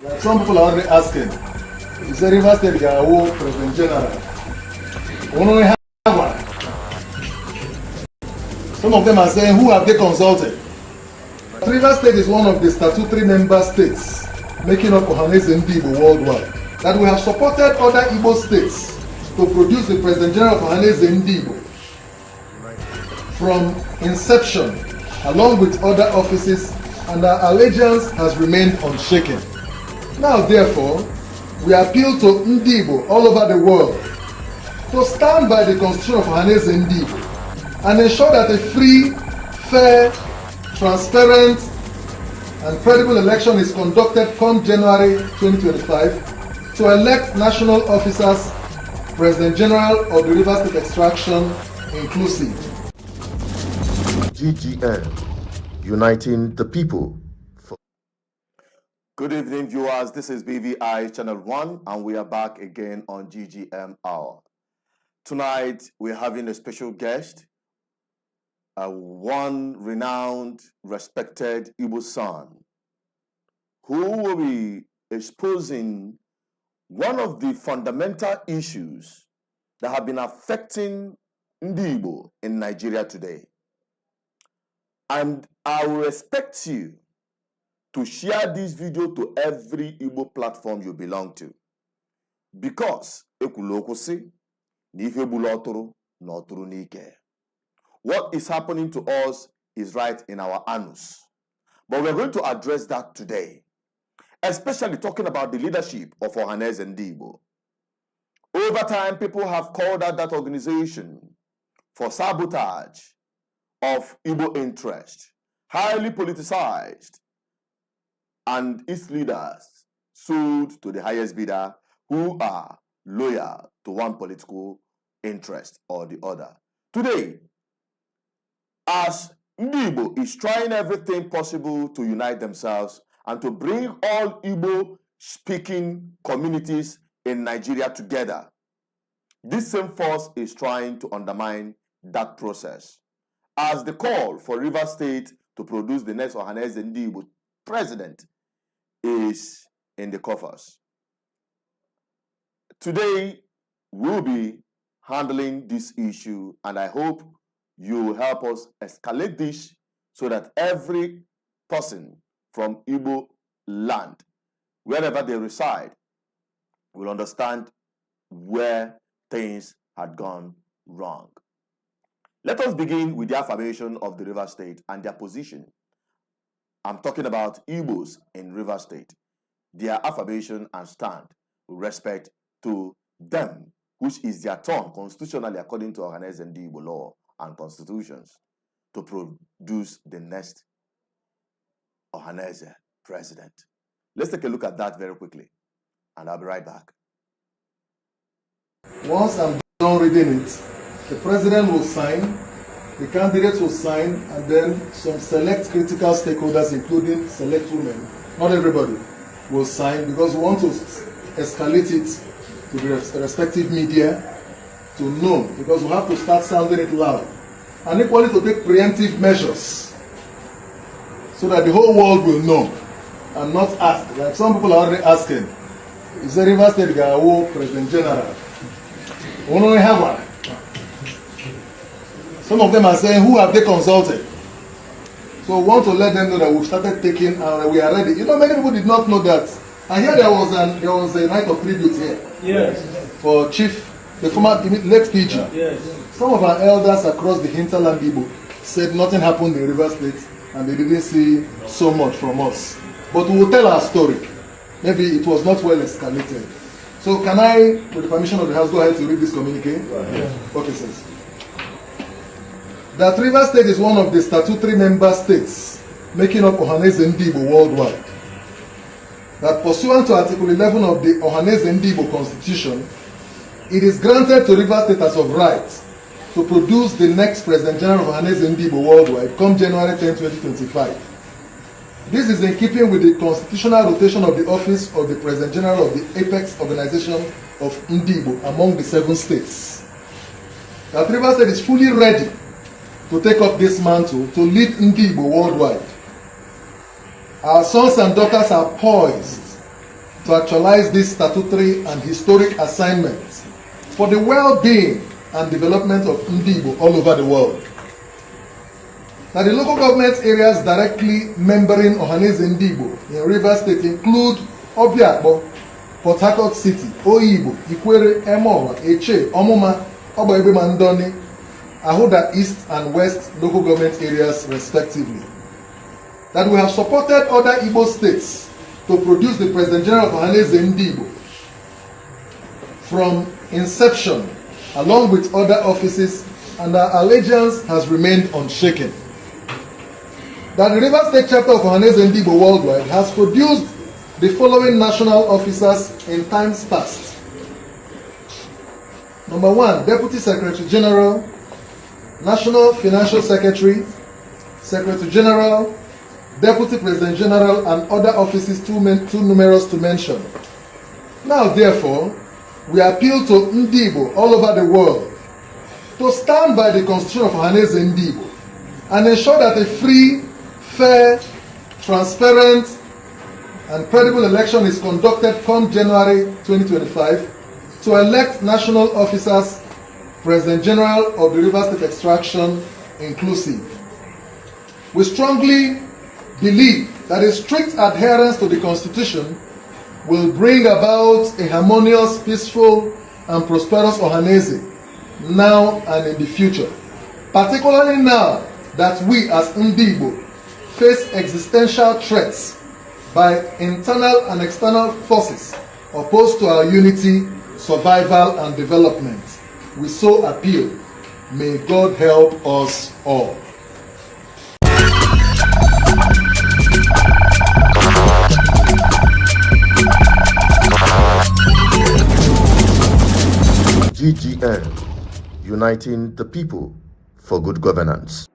Like some people are already asking, is the River State Gawo President General? Only have one. Some of them are saying, who have they consulted? River State is one of the statutory member states making up Ohaneze and Ndigbo worldwide. That we have supported other Igbo states to produce the President General of Ohaneze and Ndigbo from inception, along with other offices, and our allegiance has remained unshaken. Now, therefore, we appeal to Ndigbo all over the world to stand by the Constitution of Ohaneze and Ndigbo and ensure that a free, fair, transparent, and credible election is conducted come January 2025 to elect national officers, President General of the River State Extraction inclusive. GGM, uniting the people. Good evening, viewers. This is BVI Channel 1, and we are back again on GGM Hour. Tonight, we're having a special guest, one renowned, respected Igbo son, who will be exposing one of the fundamental issues that have been affecting Ndigbo in Nigeria today. And I will expect you to share this video to every Igbo platform you belong to. Because what is happening to us is right in our anus. But we're going to address that today, especially talking about the leadership of Ohaneze and Ndigbo. Over time, people have called out that organization for sabotage of Igbo interest, highly politicized, and its leaders sold to the highest bidder who are loyal to one political interest or the other. Today, as Ndigbo is trying everything possible to unite themselves and to bring all Igbo-speaking communities in Nigeria together, this same force is trying to undermine that process. As the call for River State to produce the next Ohaneze and Ndigbo president is in the coffers. Today, we'll be handling this issue, and I hope you will help us escalate this so that every person from Igbo land, wherever they reside, will understand where things had gone wrong. Let us begin with the affirmation of the River State and their position. I'm talking about Igbos in River State, their affirmation and stand with respect to them, which is their turn constitutionally according to Ohaneze and Ndigbo law and constitutions, to produce the next Ohaneze president. Let's take a look at that very quickly, and I'll be right back. Once I'm done reading it, the president will sign, the candidates will sign, and then some select critical stakeholders, including select women, not everybody, will sign, because we want to escalate it to the respective media to know, because we have to start sounding it loud, and equally to take preemptive measures so that the whole world will know and not ask, like some people are already asking, is the River State Gawo President General? We only have one. Some of them are saying, who have they consulted? So we want to let them know that we've started taking and we are ready. You know, many people did not know that. And here there was a night of tribute here. Yes. For the former late PG. Yes. Some of our elders across the hinterland Igbo said nothing happened in River State and they didn't see so much from us. But we will tell our story. Maybe it was not well escalated. So can I, with the permission of the House, go ahead to read this communique? Okay, sirs. That River State is one of the statutory member states making up Ohaneze and Ndigbo worldwide. That pursuant to Article 11 of the Ohaneze and Ndigbo Constitution, it is granted to River State as of right to produce the next President General of Ohaneze and Ndigbo worldwide come January 10, 2025. This is in keeping with the constitutional rotation of the office of the President General of the Apex Organization of Ndigbo among the 7 states. That River State is fully ready to take up this mantle to lead Ndigbo worldwide. Our sons and daughters are poised to actualize this statutory and historic assignment for the well-being and development of Ndigbo all over the world. Now, the local government areas directly membering Ohaneze Ndigbo in Rivers State include Obiakpo, Port Harcourt City, Oyibo, Ikwere, Emowa, Eche, Omuma, Obaebe Mandoni, Ahuda East and West local government areas respectively. That we have supported other Igbo states to produce the President General of Ohaneze Ndigbo from inception, along with other offices, and our allegiance has remained unshaken. That the Rivers State chapter of Ohaneze Ndigbo worldwide has produced the following national officers in times past. Number 1, Deputy Secretary General, National Financial Secretary, Secretary General, Deputy President General, and other offices too numerous to mention. Now, therefore, we appeal to Ndigbo all over the world to stand by the Constitution of Ohaneze Ndigbo and ensure that a free, fair, transparent, and credible election is conducted come January 2025 to elect national officers, President General of the Rivers State Extraction inclusive. We strongly believe that a strict adherence to the Constitution will bring about a harmonious, peaceful, and prosperous Ohaneze now and in the future, particularly now that we as Ndigbo face existential threats by internal and external forces opposed to our unity, survival, and development. We so appeal. May God help us all. GGM, uniting the people for good governance.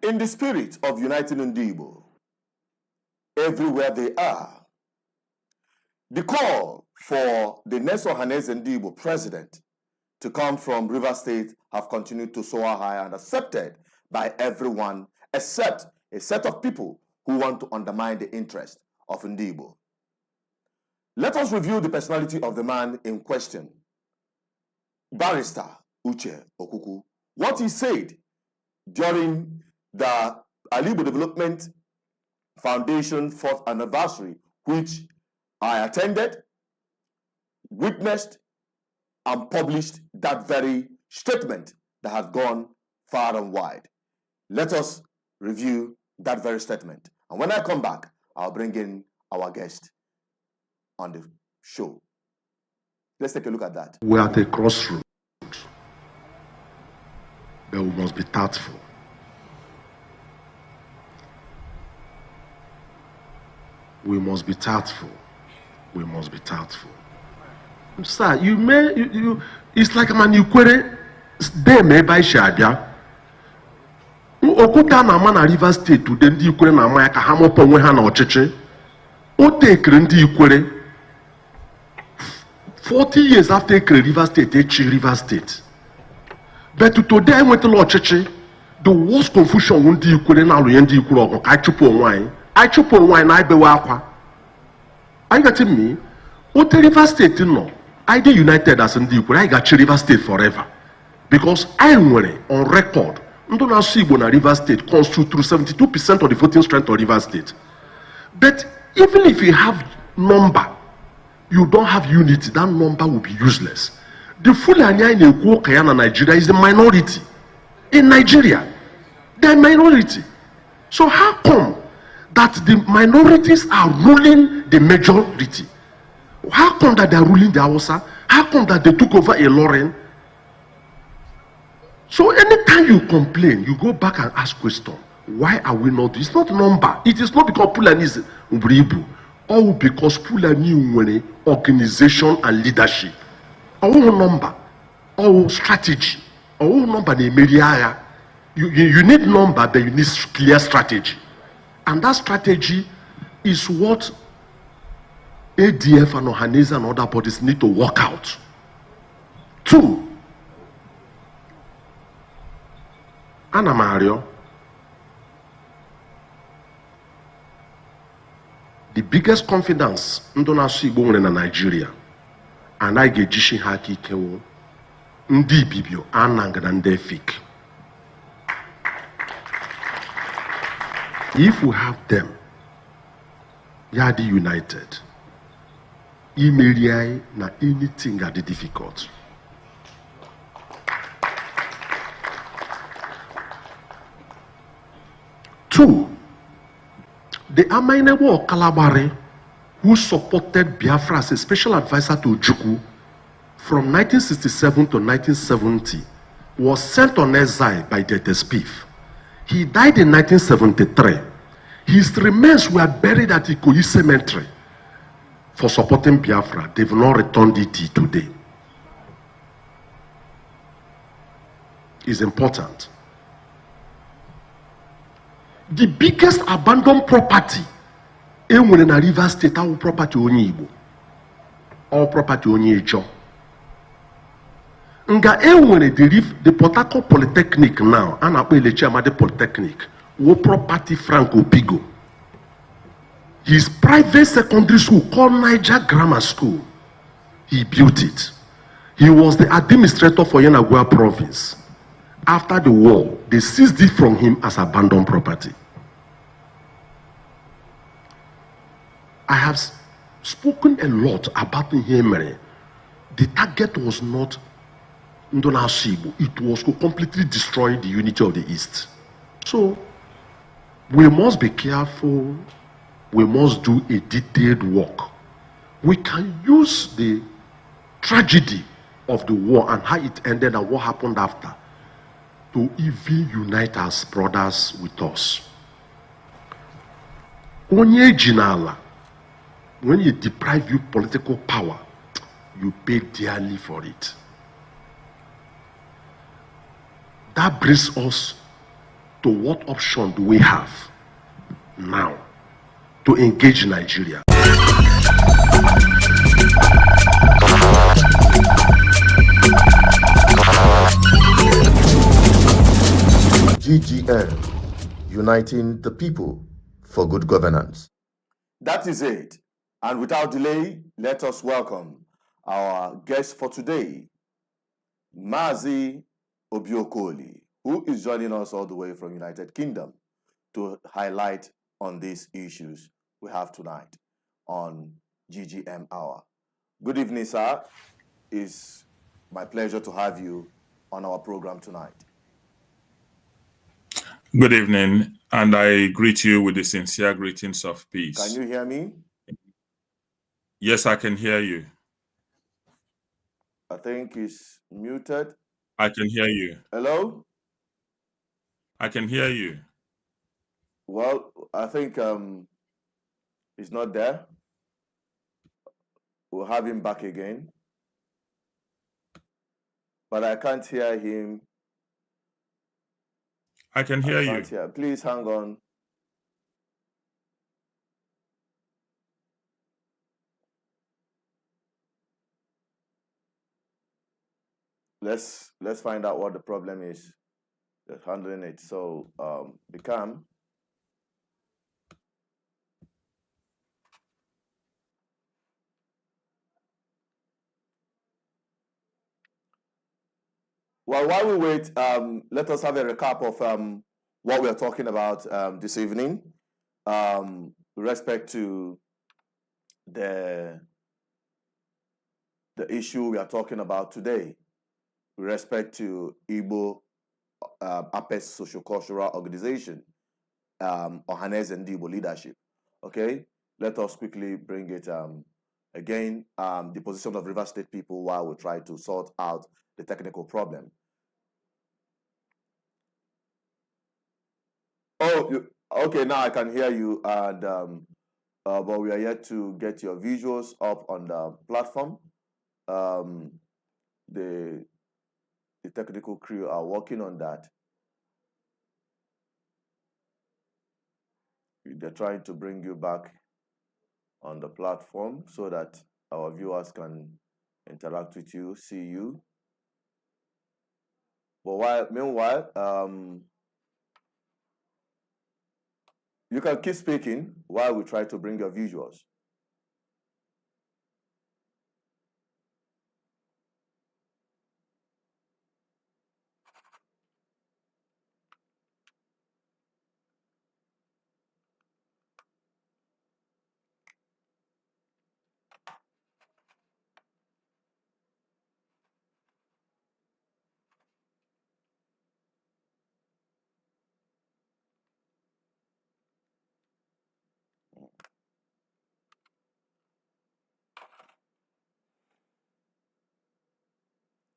In the spirit of uniting Ndigbo, everywhere they are, the call for the next Ohaneze Ndigbo president to come from Rivers State have continued to soar high and accepted by everyone except a set of people who want to undermine the interest of Ndigbo. Let us review the personality of the man in question, Barrister Uche Okuku. What he said during the Igbo Development Foundation 4th anniversary, which I attended, witnessed, and published that very statement that has gone far and wide. Let us review that very statement. And when I come back, I'll bring in our guest on the show. Let's take a look at that. We're at a crossroads, but we must be tactful. We must be tactful. We must be tactful. Sir, it's like man you query them by Shadia. Okuta na man River State to then you query na Maya Kahamo Pongwehan or Cheche. O take Rendi Query 40 years after River State, River State. But today went to Lord Cheche, the worst confusion won't you query now, Yendi Kuro, I chupo wine. I chop on wine, I be wakwa. Are you getting me? What River State, no? I did united as Ndigbo, I got River State forever. Because I am on record. Ndona Sigbo na River State constitute through 72% of the voting strength of River State. But even if you have number, you don't have unity, that number will be useless. The Fulani in Kayana, Nigeria is the minority. In Nigeria, they are minority. So how come that the minorities are ruling the majority? How come that they are ruling the Hausa? How come that they took over a Lauren? So anytime you complain, you go back and ask question. Why are we not? It's not number. It is not because Fulani is Ubribu, or because Fulani is organization and leadership. Our number, our strategy, our number in media. You need number, but you need clear strategy. And that strategy is what ADF and Ohaneze and other bodies need to work out. 2, Ana Mario, the biggest confidence ndị na-asụ Igbo nwere na Nigeria anaghị ga-ejishi ha aka ikewo ndị ibibio anang na ndị efik. If we have them, yadi united, imeri na anything are difficult. Two, the Amainebo Kalabare, who supported Biafra as a special advisor to Ojukwu from 1967 to 1970, was sent on exile by the SPIF. He died in 1973. His remains were buried at Ikoyi Cemetery for supporting Biafra. They've not returned it today. It's important. The biggest abandoned property in River State, our property only Igbo, all property only Ejo. Nga the Port Harcourt Polytechnic now, and the chairman of the Polytechnic, wo property Franco Pigo. His private secondary school called Niger Grammar School, he built it. He was the administrator for Yanagua province. After the war, they seized it from him as abandoned property. I have spoken a lot about Nhemere. The target was not Ndonasibu. It was to completely destroy the unity of the East. So, we must be careful. We must do a detailed work. We can use the tragedy of the war and how it ended and what happened after to even unite as brothers with us. Onye jinala, when you deprive you political power, you pay dearly for it. That brings us to what option do we have now to engage Nigeria? GGM, uniting the people for good governance. That is it. And without delay, let us welcome our guest for today, Mazi Obi Okoli, who is joining us all the way from United Kingdom to highlight on these issues we have tonight on GGM Hour. Good evening, sir. It's my pleasure to have you on our program tonight. Good evening, and I greet you with the sincere greetings of peace. Can you hear me? Yes, I can hear you. I think it's muted. I can hear you. Hello? I can hear you. Well, I think he's not there. We'll have him back again. But I can't hear him. I can hear you. Please hang on. Let's find out what the problem is. Just handling it. So be calm. Well, while we wait, let us have a recap of what we are talking about this evening with respect to the issue we are talking about today with respect to Igbo APES Social-Cultural Organization, Ohaneze and Ndigbo leadership. Okay, let us quickly bring it again, the position of River State people while we try to sort out the technical problem. Oh, okay, now I can hear you, and but we are yet to get your visuals up on the platform. The technical crew are working on that. They're trying to bring you back on the platform so that our viewers can interact with you, see you. But meanwhile, You can keep speaking while we try to bring your visuals.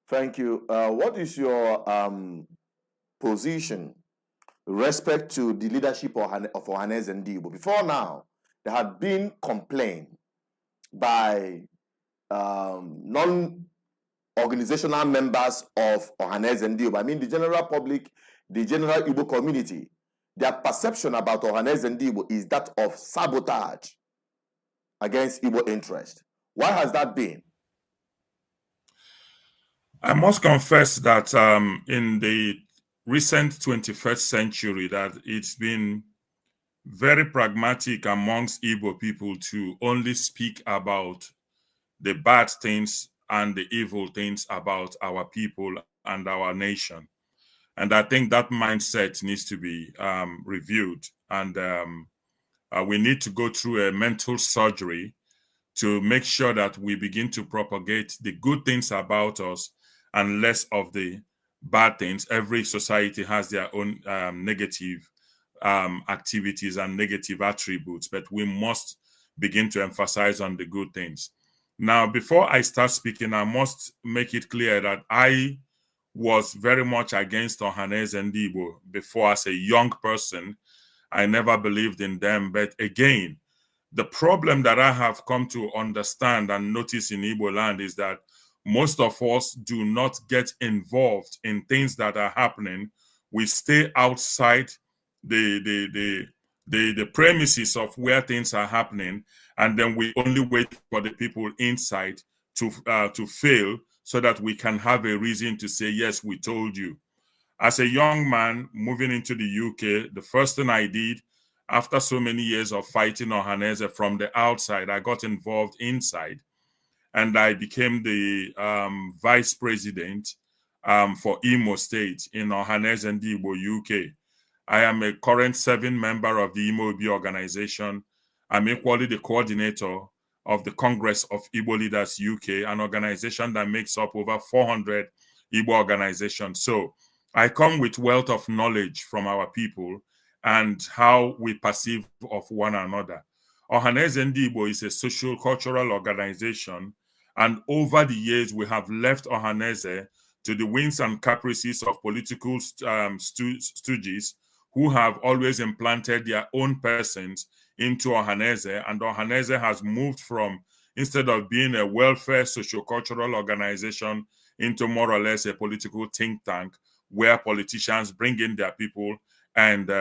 Thank you. What is your position with respect to the leadership of Ohaneze and Ndigbo? Before now, there had been complaint by non-organizational members of Ohaneze and Ndigbo. I mean, the general public, the general Igbo community. Their perception about Ohaneze and Ndigbo is that of sabotage against Igbo interest. Why has that been? I must confess that in the recent 21st century, that it's been very pragmatic amongst Igbo people to only speak about the bad things and the evil things about our people and our nation. And I think that mindset needs to be reviewed. And we need to go through a mental surgery to make sure that we begin to propagate the good things about us and less of the bad things. Every society has their own negative activities and negative attributes, but we must begin to emphasize on the good things. Now, before I start speaking, I must make it clear that I was very much against Ohaneze and Ndigbo before. As a young person, I never believed in them. But again, the problem that I have come to understand and notice in Igboland is that most of us do not get involved in things that are happening. We stay outside the premises of where things are happening, and then we only wait for the people inside to fail so that we can have a reason to say, yes, we told you. As a young man moving into the UK, the first thing I did after so many years of fighting Ohaneze from the outside, I got involved inside, and I became the vice president for Imo State in Ohaneze and Ndigbo, UK. I am a current serving member of the Mazi Obi organization. I'm equally the coordinator of the Congress of Igbo Leaders UK, an organization that makes up over 400 Igbo organizations. So I come with wealth of knowledge from our people and how we perceive of one another. Ohaneze and Ndigbo is a social cultural organization, and over the years we have left Ohaneze to the whims and caprices of political stooges who have always implanted their own persons into Ohaneze, and Ohaneze has moved from, instead of being a welfare socio-cultural organization, into more or less a political think tank where politicians bring in their people and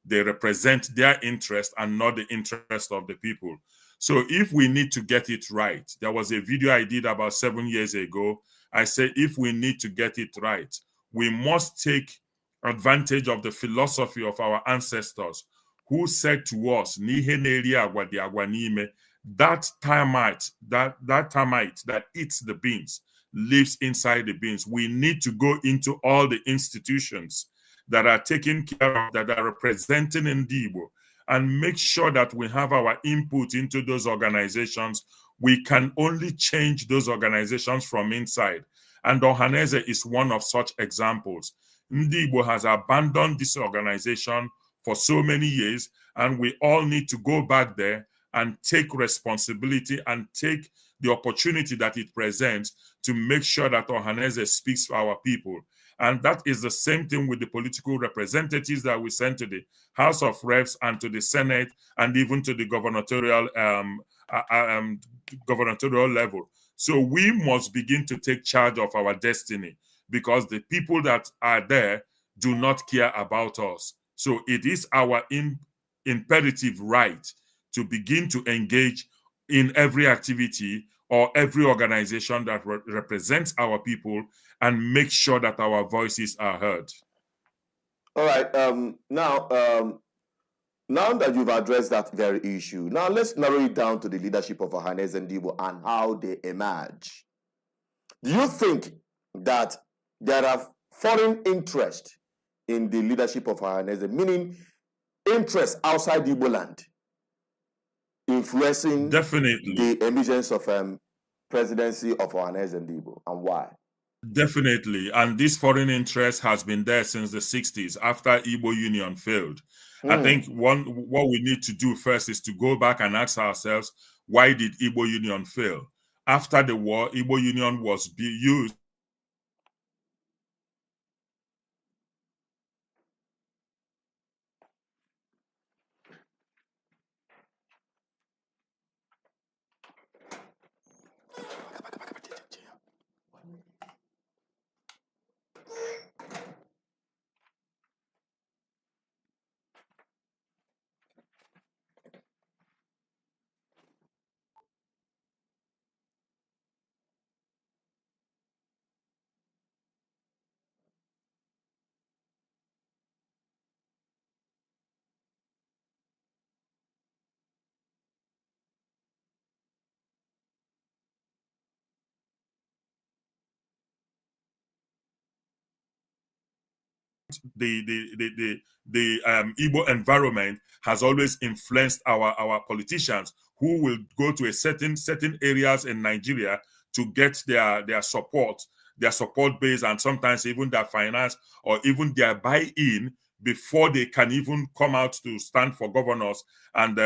they represent their interest and not the interest of the people. So if we need to get it right, there was a video I did about 7 years ago. I said, if we need to get it right, we must take advantage of the philosophy of our ancestors who said to us, that termite that eats the beans lives inside the beans. We need to go into all the institutions that are taking care of, that are representing Ndigbo, and make sure that we have our input into those organizations. We can only change those organizations from inside. And Ohaneze is one of such examples. Ndigbo has abandoned this organization for so many years, and we all need to go back there and take responsibility and take the opportunity that it presents to make sure that Ohaneze speaks for our people. And that is the same thing with the political representatives that we send to the House of Reps and to the Senate and even to the gubernatorial level. So we must begin to take charge of our destiny, because the people that are there do not care about us. So it is our imperative right to begin to engage in every activity or every organization that represents our people and make sure that our voices are heard. All right. Now, now that you've addressed that very issue, now let's narrow it down to the leadership of Ohaneze and Ndigbo and how they emerge. Do you think that there are foreign interest in the leadership of Ohaneze, meaning interest outside Igboland, influencing Definitely. the emergence of presidency of Ohaneze and Ndigbo, and why? Definitely. And this foreign interest has been there since the 60s after Igbo Union failed. I think what we need to do first is to go back and ask ourselves, why did Igbo Union fail? After the war, Igbo Union was used the Igbo environment has always influenced our politicians, who will go to a certain areas in Nigeria to get their support base, and sometimes even their finance or even their buy-in before they can even come out to stand for governors and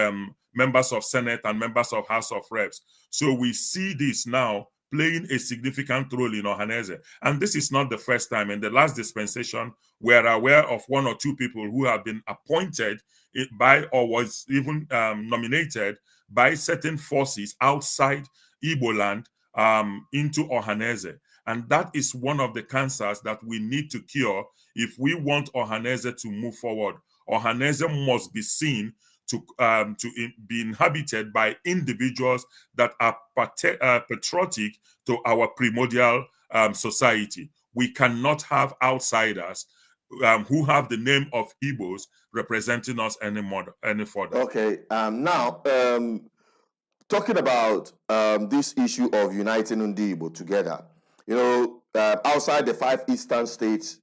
members of Senate and members of House of Reps. So we see this now playing a significant role in Ohaneze. And this is not the first time. In the last dispensation, we are aware of one or two people who have been appointed by or was even nominated by certain forces outside Igboland into Ohaneze. And that is one of the cancers that we need to cure if we want Ohaneze to move forward. Ohaneze must be seen to be inhabited by individuals that are patriotic to our primordial society. We cannot have outsiders who have the name of Igbos representing us any further. Okay, now talking about this issue of uniting Ndigbo together, you know, outside the 5 eastern states,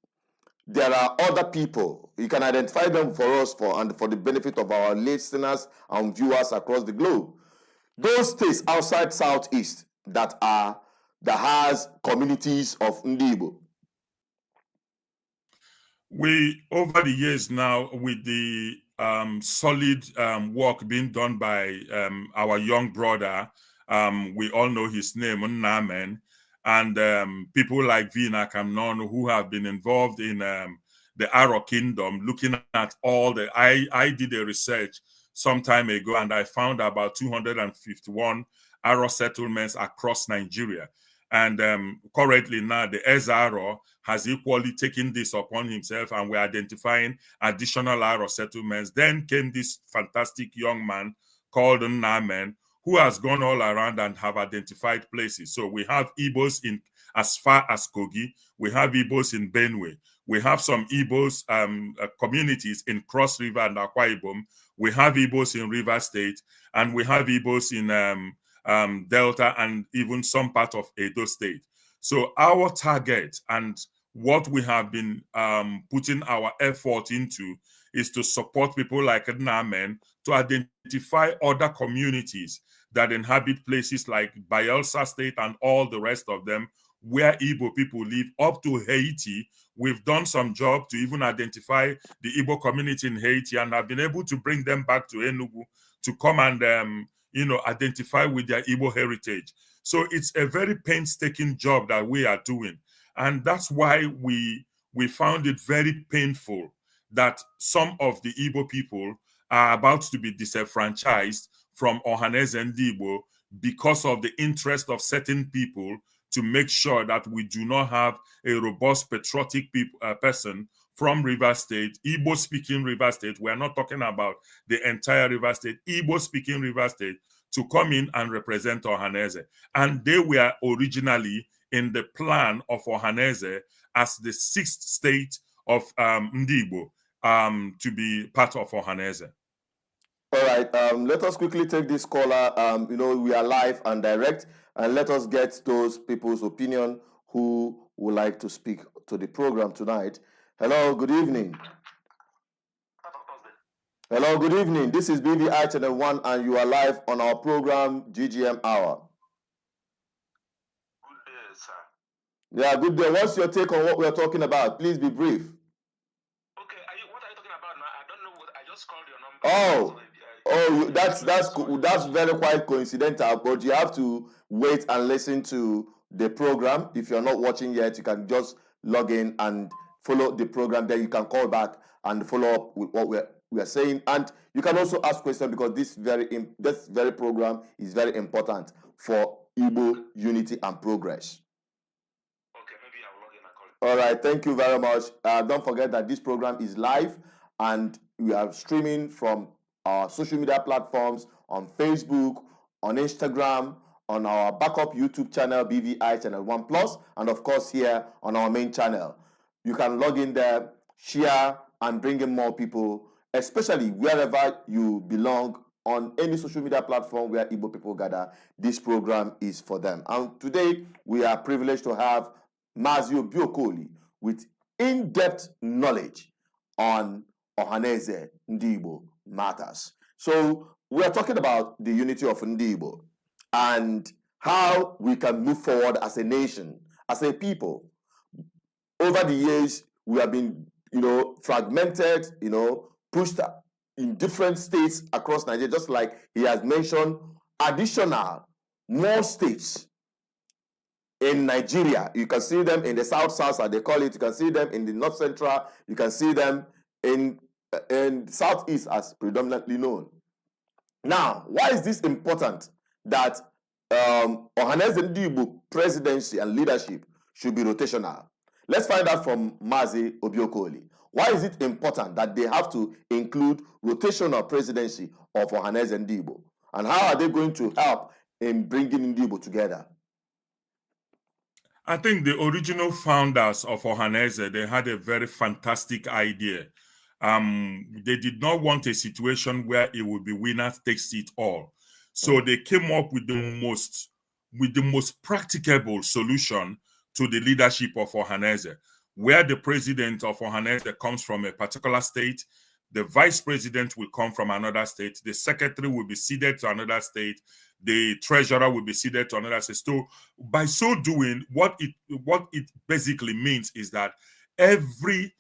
there are other people. You can identify them for us and for the benefit of our listeners and viewers across the globe. Those states outside Southeast that has communities of Ndigbo. We, over the years now, with the solid work being done by our young brother, we all know his name, Nnamen, and people like Vina Kamnon, who have been involved in the Aro Kingdom, looking at all the... I did a research some time ago, and I found about 251 Aro settlements across Nigeria. And currently now, the Ezaro has equally taken this upon himself, and we're identifying additional Aro settlements. Then came this fantastic young man called Nnamen, who has gone all around and have identified places. So we have Igbos in as far as Kogi. We have Igbos in Benue. We have some Igbos communities in Cross River and Akwa Ibom. We have Igbos in River State, and we have Igbos in Delta and even some part of Edo State. So our target and what we have been putting our effort into is to support people like Nnamen to identify other communities that inhabit places like Bayelsa State and all the rest of them where Igbo people live, up to Haiti. We've done some job to even identify the Igbo community in Haiti and have been able to bring them back to Enugu to come and identify with their Igbo heritage. So it's a very painstaking job that we are doing. And that's why we found it very painful that some of the Igbo people are about to be disenfranchised from Ohaneze and Ndigbo because of the interest of certain people to make sure that we do not have a robust patriotic person from River State, Igbo-speaking River State. We are not talking about the entire River State, Igbo-speaking River State, to come in and represent Ohaneze. And they were originally in the plan of Ohaneze as the 6th state of Ndigbo to be part of Ohaneze. All right, let us quickly take this caller. We are live and direct, and let us get those people's opinion who would like to speak to the program tonight. Hello, good evening. Hello, good evening. This is BVI Channel 1, and you are live on our program, GGM Hour. Good day, sir. Yeah, good day. What's your take on what we are talking about? Please be brief. Okay, what are you talking about now? I don't know what, I just called your number. That's very quite coincidental, but you have to wait and listen to the program. If you're not watching yet, you can just log in and follow the program. Then you can call back and follow up with what we are saying, and you can also ask questions, because this very program is very important for Igbo unity and progress. Okay, maybe I'll log in and call All you. right, thank you very much. Don't forget that this program is live, and we are streaming from our social media platforms on Facebook, on Instagram, on our backup YouTube channel, BVI Channel 1 Plus, and of course here on our main channel. You can log in there, share, and bring in more people, especially wherever you belong on any social media platform where Igbo people gather. This program is for them. And today we are privileged to have Mazi Obi Okoli with in-depth knowledge on Ohaneze Ndigbo matters. So we are talking about the unity of Ndigbo and how we can move forward as a nation, as a people. Over the years, we have been, fragmented, pushed in different states across Nigeria, just like he has mentioned, additional more states in Nigeria. You can see them in the south, as they call it. You can see them in the north central. You can see them in southeast, as predominantly known. Now, why is this important that Ohaneze Ndigbo presidency and leadership should be rotational? Let's find out from Mazi Obi Okoli. Why is it important that they have to include rotational presidency of Ohaneze Ndigbo? And how are they going to help in bringing Ndigbo together? I think the original founders of Ohaneze, they had a very fantastic idea. They did not want a situation where it would be winner takes it all. So they came up with the most practicable solution to the leadership of Ohaneze, where the president of Ohaneze comes from a particular state, the vice president will come from another state, the secretary will be ceded to another state, the treasurer will be ceded to another state. So by so doing, what it basically means is that every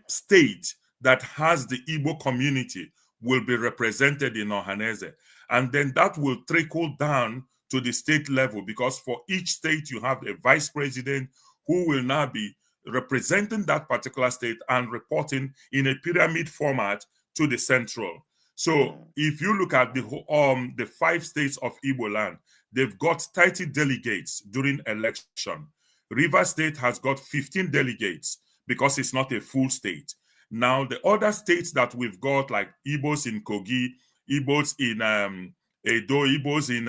state that has the Igbo community will be represented in Ohaneze, and then that will trickle down to the state level, because for each state you have a vice president who will now be representing that particular state and reporting in a pyramid format to the central. So if you look at the 5 states of Igboland, they've got 30 delegates during election. Rivers State has got 15 delegates because it's not a full state. Now, the other states that we've got, like Igbos in Kogi, Igbos in Edo, Igbos in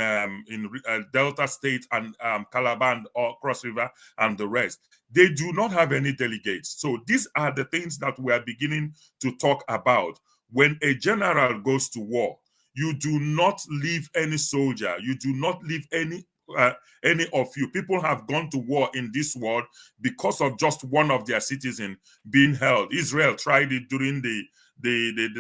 Delta State, and Calabar or Cross River, and the rest, they do not have any delegates. So these are the things that we are beginning to talk about. When a general goes to war, you do not leave any soldier, you do not leave any of you. People have gone to war in this world because of just one of their citizens being held. Israel tried it during the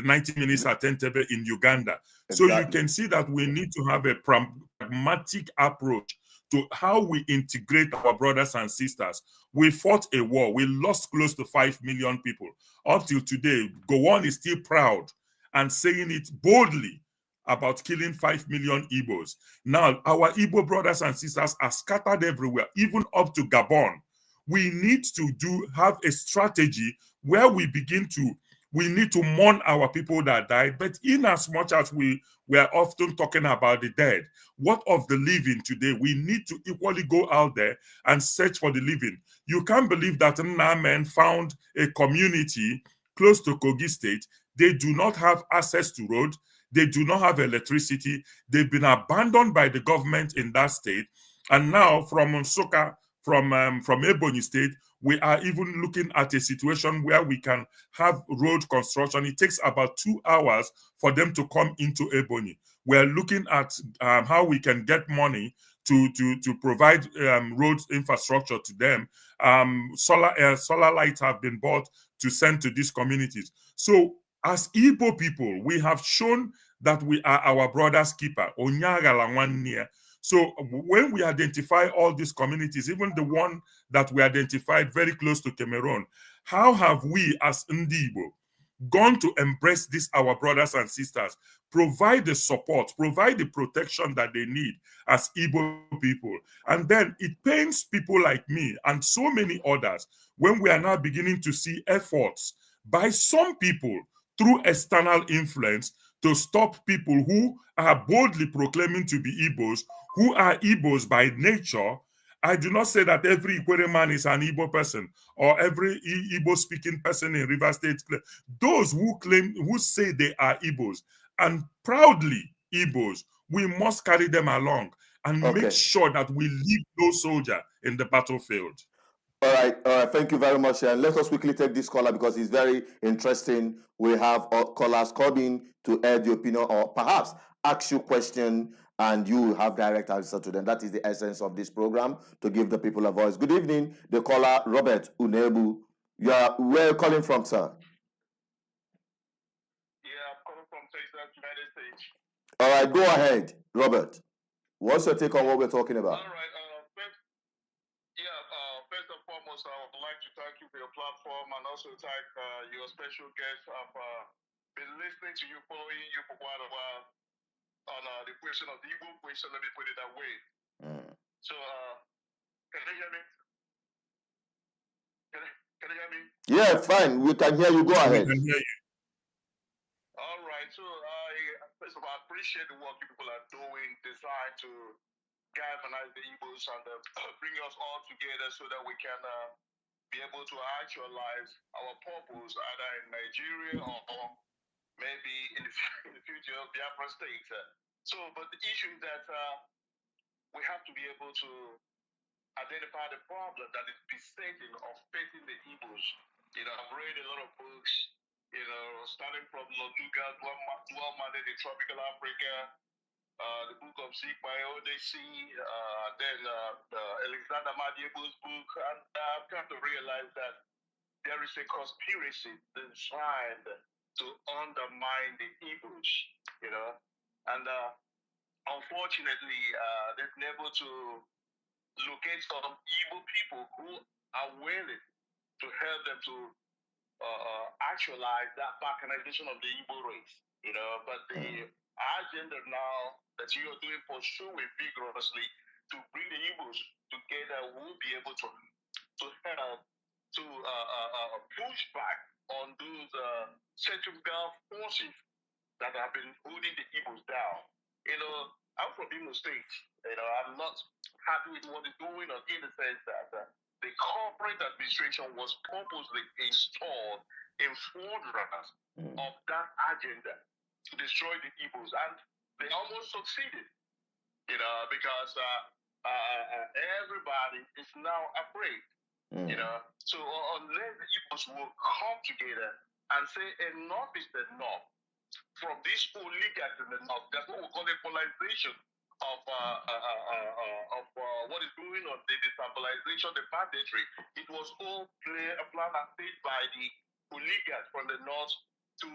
90 minutes at Entebbe in Uganda. Exactly. So you can see that we need to have a pragmatic approach to how we integrate our brothers and sisters. We fought a war. We lost close to 5 million people. Up till today, Gowon is still proud and saying it boldly about killing 5 million Igbos. Now, our Igbo brothers and sisters are scattered everywhere, even up to Gabon. We need to have a strategy where we need to mourn our people that died, but in as much as we are often talking about the dead, what of the living today? We need to equally go out there and search for the living. You can't believe that Naamen found a community close to Kogi State. They do not have access to road. They do not have electricity. They've been abandoned by the government in that state. And now from Nsukka, from Ebonyi State, we are even looking at a situation where we can have road construction. It takes about 2 hours for them to come into Ebonyi. We're looking at how we can get money to provide road infrastructure to them. Solar lights have been bought to send to these communities. So as Igbo people, we have shown that we are our brother's keeper. So when we identify all these communities, even the one that we identified very close to Cameroon, how have we as Ndigbo gone to embrace these our brothers and sisters, provide the support, provide the protection that they need as Igbo people? And then it pains people like me and so many others when we are now beginning to see efforts by some people through external influence to stop people who are boldly proclaiming to be Igbos, who are Igbos by nature. I do not say that every Ikwere man is an Igbo person or every Igbo-speaking person in River State. Those who claim, who say they are Igbos and proudly Igbos, we must carry them along and make sure that we leave no soldier in the battlefield. All right. Thank you very much. And let us quickly take this caller because it's very interesting. We have callers coming to air the opinion or perhaps ask you question and you have direct answer to them. That is the essence of this program, to give the people a voice. Good evening, the caller, Robert Unebu. Where are you calling from, sir? Yeah, I'm calling from Texas, United States. All right, go ahead, Robert. What's your take on what we're talking about? All right. First and foremost, I would like to thank you for your platform and also thank your special guests. I've been listening to you, following you for quite a while on the question of the Igbo question. Let me put it that way. So, can you hear me? Can you hear me? Yeah, fine. We can hear you. Go ahead. We can hear you. All right. So, first of all, I appreciate the work you people are doing, designed to galvanize the Igbos and bring us all together so that we can be able to actualize our purpose either in Nigeria or maybe in the future of Biafra State. But the issue is that we have to be able to identify the problem that is besetting or facing the Igbos. You know, I've read a lot of books, you know, starting from Loduga, Dual Mandate in Tropical Africa, the book of Seek My Odyssey, then Alexander Madiebo's book, and I've come to realize that there is a conspiracy designed to undermine the Igbos, you know, and unfortunately, they've been able to locate some Igbo people who are willing to help them to actualize that balkanization of the Igbo race, you know, but the agenda now that you are pursuing vigorously to bring the Igbos together will be able to help to push back on those centrifugal forces that have been holding the Igbos down. You know, I'm from Imo State. You know, I'm not happy with what is going on in the sense that the corporate administration was purposely installed in furtherance of that agenda to destroy the Igbos, and they almost succeeded, you know, because everybody is now afraid, you know. So unless the Igbos will come together and say enough is enough from this oligarchs in the north, that's what we call a polarization of what is going on, the destabilization, the banditry. It was all a plan and staged by the oligarchs from the north to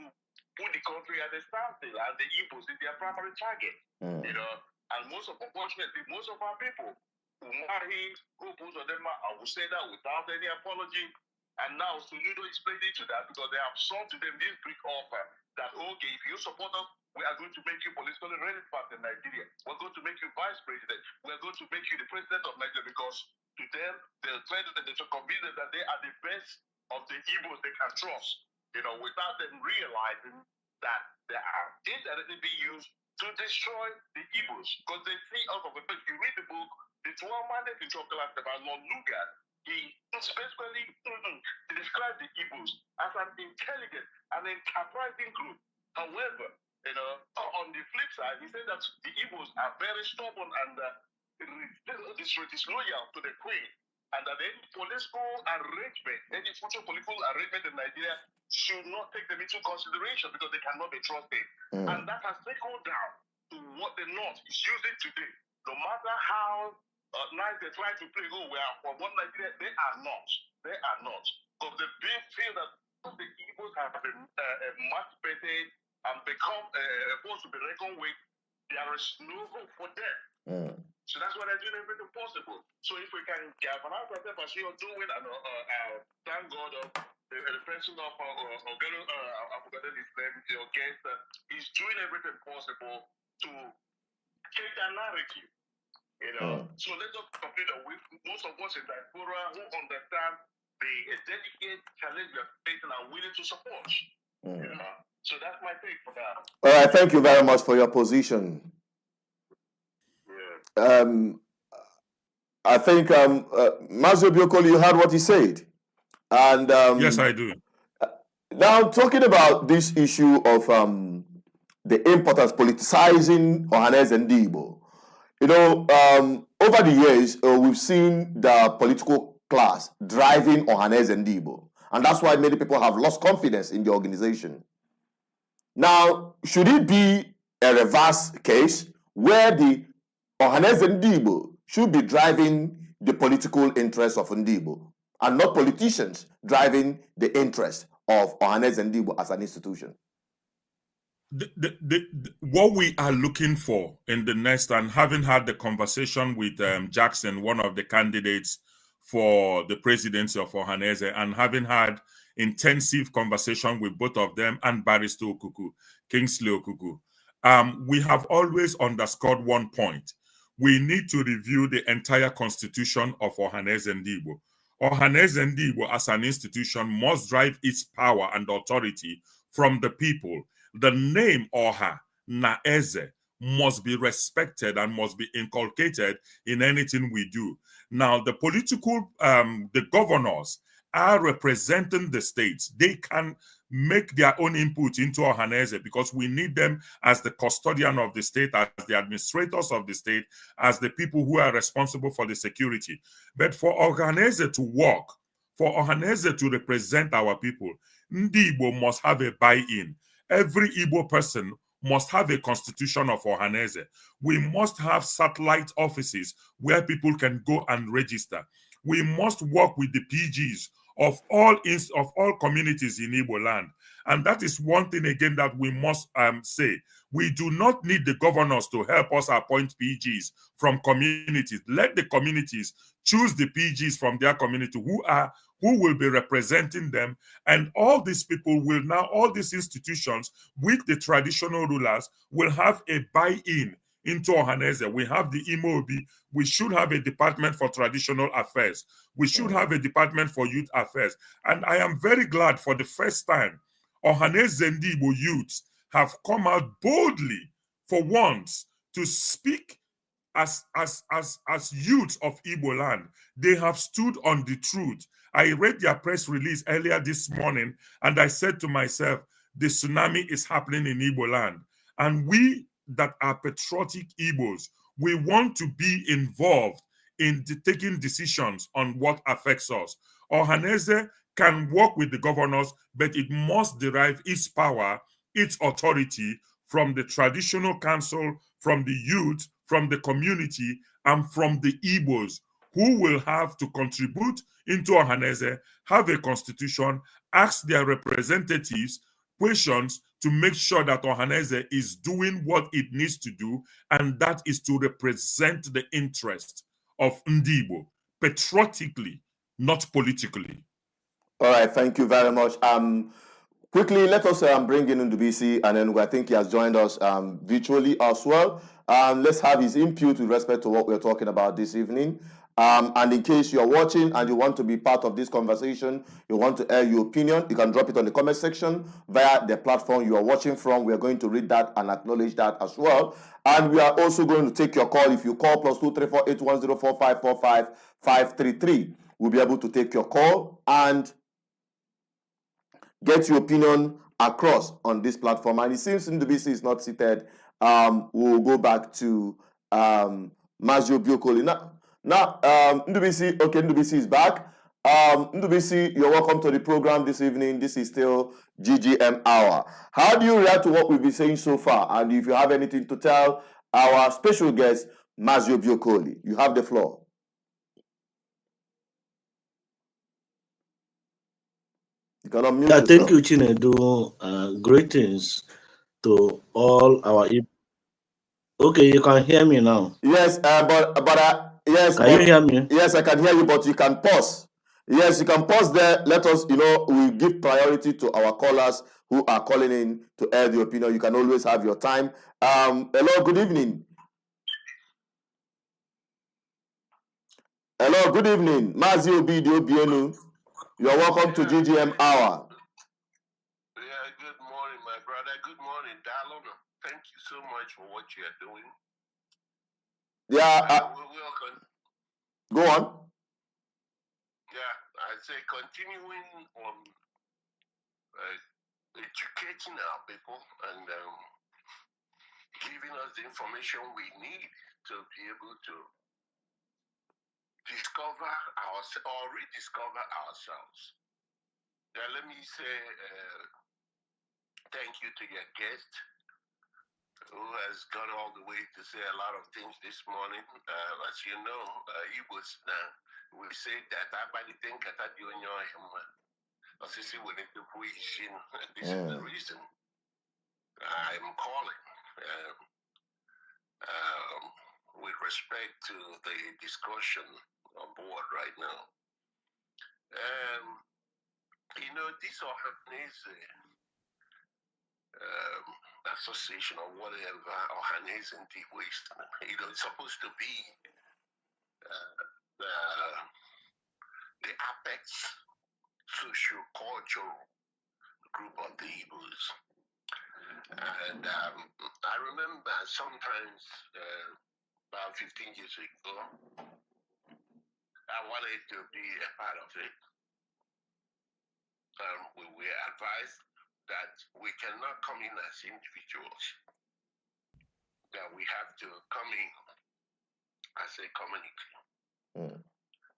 put the country at a standstill, and the Igbos is their primary target. You know, and unfortunately, most of our people, most of them, I will say that without any apology. And now Soludo is playing into that because they have sold to them this Greek offer that, okay, if you support us, we are going to make you politically relevant in Nigeria. We're going to make you vice president. We're going to make you the president of Nigeria, because to them, they're trying to convince them that they are the best of the Igbos they can trust, you know, without them realizing that they are indirectly being used to destroy the Igbos. Because they see out of the book, you read the book, the 12 Mandate in Chocolate about Lord Lugard, he basically described the Igbos as an intelligent and enterprising group. However, you know, on the flip side, he said that the Igbos are very stubborn and disloyal to the Queen. and that any political arrangement, any future political arrangement in Nigeria should not take them into consideration because they cannot be trusted. And that has trickled down to what the North is using today. No matter how nice they try to play, oh, we are for one Nigeria, they are not. They are not. Because the big feel that the Igbos have been emancipated and become forced to be reckoned with, there is no hope for them. So that's why they're doing everything possible. So if we can galvanize ourselves as you're doing, and thank God the person of Ogelo, I've forgotten his name, your guest, is doing everything possible to take that narrative. You know, so let's just complete that with most of us in diaspora who understand the dedicated challenge we are facing are willing to support. You know, so that's my take for that. All right, thank you very much for your position. I think Mazi Obi Okoli, you heard what he said, and yes, I do. Now talking about this issue of the importance politicizing Ohaneze and Ndigbo, you know, over the years we've seen the political class driving Ohaneze and Ndigbo, and that's why many people have lost confidence in the organization. Now, should it be a reverse case where the Ohaneze and Ndigbo should be driving the political interests of Ndigbo and not politicians driving the interest of Ohaneze and Ndigbo as an institution? What we are looking for in the next, and having had the conversation with Jackson, one of the candidates for the presidency of Ohaneze, and having had intensive conversation with both of them and Barrister Okuku, Kingsley Okuku, we have always underscored one point. We need to review the entire constitution of Ohaneze and Ndigbo. Ohaneze and Ndigbo as an institution must drive its power and authority from the people. The name Oha, Naeze, must be respected and must be inculcated in anything we do. Now, the political, the governors are representing the states. They can make their own input into Ohaneze because we need them as the custodian of the state, as the administrators of the state, as the people who are responsible for the security. But for Ohaneze to work, for Ohaneze to represent our people, Ndigbo must have a buy-in. Every Igbo person must have a constitution of Ohaneze. We must have satellite offices where people can go and register. We must work with the PGs of all communities in Igboland. And that is one thing again that we must say. We do not need the governors to help us appoint PGs from communities. Let the communities choose the PGs from their community who will be representing them. And all these people will now, all these institutions with the traditional rulers will have a buy-in into Ohaneze. We have the Obi. We should have a department for traditional affairs. We should have a department for youth affairs. And I am very glad for the first time, Ohaneze and Ndigbo youths have come out boldly for once to speak as youths of Igboland. They have stood on the truth. I read their press release earlier this morning, and I said to myself, the tsunami is happening in Igboland. And we that are patriotic Igbos, we want to be involved in taking decisions on what affects us. Ohaneze can work with the governors, but it must derive its power, its authority from the traditional council, from the youth, from the community, and from the Igbos, who will have to contribute into Ohaneze, have a constitution, ask their representatives questions to make sure that Ohaneze is doing what it needs to do, and that is to represent the interest of Ndigbo, patriotically, not politically. All right, thank you very much. Quickly, let us bring in Ndubisi, and then I think he has joined us virtually as well. Let's have his input with respect to what we're talking about this evening. And in case you're watching and you want to be part of this conversation, you want to air your opinion, you can drop it on the comment section via the platform you are watching from. We are going to read that and acknowledge that as well. And we are also going to take your call. If you call +234 8104 533, we'll be able to take your call and get your opinion across on this platform. And it seems Ndubisi is not seated. We'll go back to Mazi Obi Okoli. Now, Ndubisi, okay, Ndubisi is back. Ndubisi, you're welcome to the program this evening. This is still GGM Hour. How do you react to what we've been saying so far? And if you have anything to tell our special guest, Mazi Obi Okoli, you have the floor. You can unmute yourself. Thank you, Chinedu. Greetings to all our. Okay, you can hear me now. Yes, yes. Can you hear me? Yes, I can hear you, but you can pause. Yes, you can pause there. Let us, we give priority to our callers who are calling in to air the opinion. You can always have your time. Hello, good evening. Hello, good evening. Mazi Obi Obienu. You're welcome to GGM Hour. Yeah, good morning, my brother. Good morning, Dialogue. Thank you so much for what you are doing. Yeah. Go on. Yeah, I say continuing on educating our people and giving us the information we need to be able to discover ourselves or rediscover ourselves. Yeah, let me say thank you to your guest who has gone all the way to say a lot of things this morning. As you know, Igbos now, we say that this is the reason I'm calling with respect to the discussion on board right now. This Ohaneze association or whatever, Ohaneze and Ndigbo, it's supposed to be the apex socio-cultural group of the Igbos. And I remember sometimes about 15 years ago, I wanted to be a part of it. We were advised that we cannot come in as individuals, that we have to come in as a community,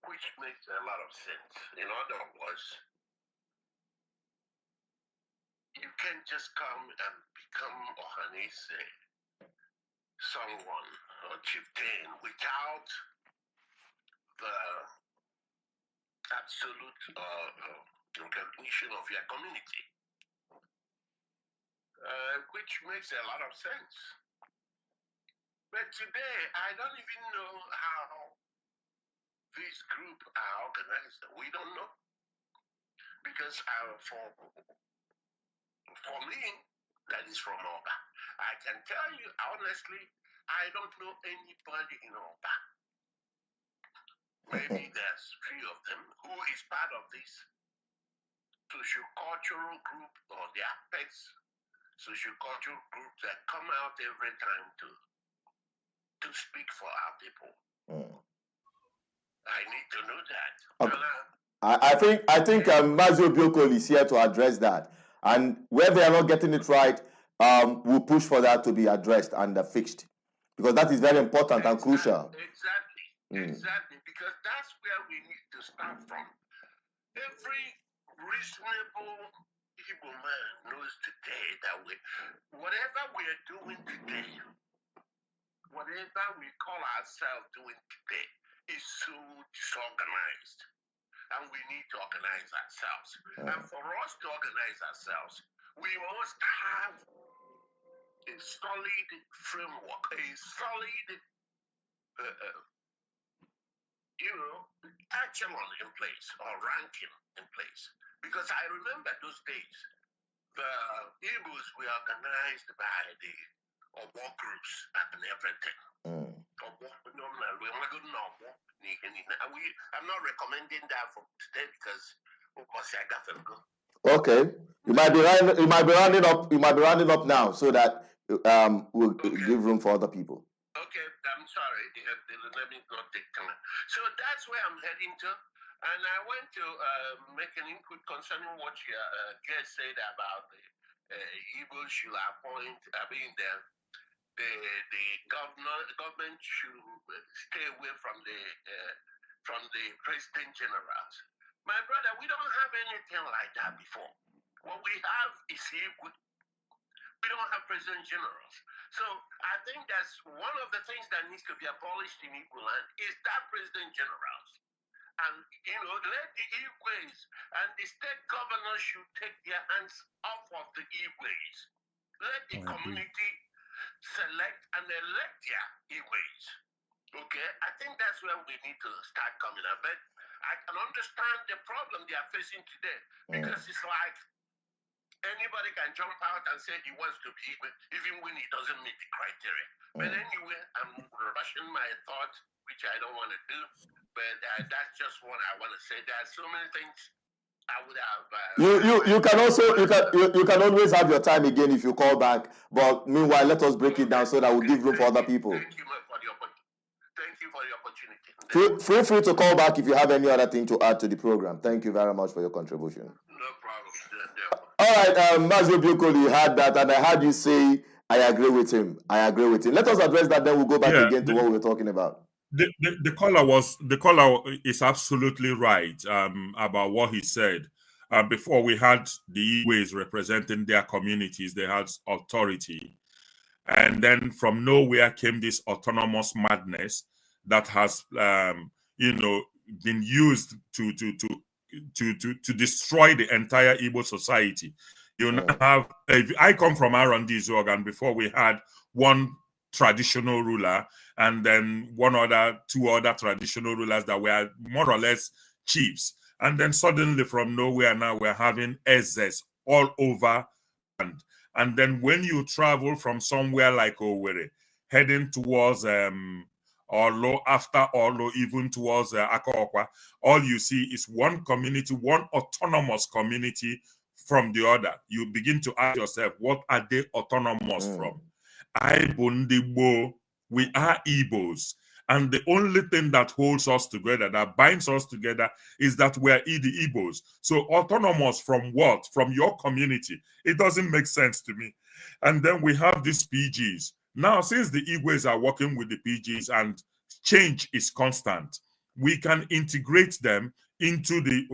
which makes a lot of sense. In other words, you can't just come and become Ohaneze, someone or chieftain, without the absolute recognition of your community, which makes a lot of sense. But today, I don't even know how this group are organized. We don't know. Because for me, that is from Oba. I can tell you honestly, I don't know anybody in Oba. Maybe there's few of them who is part of this socio-cultural group or the apex socio-cultural group that come out every time to speak for our people. I need to know that. Okay. I think Mazi Obi Okoli is here to address that, and where they are not getting it right, we'll push for that to be addressed and fixed, because that is very important and crucial. Exactly, because that's where we need to start from. Every reasonable Igbo man knows today that whatever we are doing today, whatever we call ourselves doing today, is so disorganized. And we need to organize ourselves. And for us to organize ourselves, we must have a solid framework, a solid, echelon in place or ranking in place. Because I remember those days, the Igbos were organized by the war groups and everything. I'm not recommending that for today because I got to go. Okay, you might be rounding up. You might be rounding up now, so that we'll give room for other people. Okay, I'm sorry. Let me not take time. So that's where I'm heading to, and I want to make an input concerning what your guest said about the Igbo should appoint. the government should stay away from the president generals. My brother, we don't have anything like that before. What we have is Igbo. We don't have president generals. So I think that's one of the things that needs to be abolished in Igboland is that president generals. And, let the Igwes and the state governors should take their hands off of the Igwes. Let the community select and elect their Igwes. Okay? I think that's where we need to start coming up. But I can understand the problem they are facing today because it's like anybody can jump out and say he wants to be Igwe, even when he doesn't meet the criteria. But anyway, I'm rushing my thought, which I don't want to do. But that's just what I want to say. There are so many things I would have. You can also you can always have your time again if you call back. But meanwhile, let us break it down so that we give room for other people. Thank you for the opportunity. Thank you for the opportunity. Feel free to call back if you have any other thing to add to the program. Thank you very much for your contribution. No problem. All right, Mazi Obi, you had that, and I heard you say, I agree with him. I agree with him. Let us address that, then we'll go back again to what we were talking about. The caller is absolutely right about what he said. Before we had the Igwes representing their communities, they had authority. And then from nowhere came this autonomous madness that has, been used to destroy the entire Igbo society. You now have, I come from R&D Zog, and before we had one traditional ruler and then two other traditional rulers that were more or less chiefs. And then suddenly from nowhere now we're having Ezes all over. And then when you travel from somewhere like Owerri, heading towards Orlo, after Orlo, even towards Akaokwa, all you see is one community, one autonomous community from the other. You begin to ask yourself, what are they autonomous from? Ndigbo, we are Igbos. And the only thing that holds us together, that binds us together, is that we are the Igbos. So autonomous from what? From your community. It doesn't make sense to me. And then we have these PGs. Now, since the Igwes are working with the PGs and change is constant, we can integrate them into the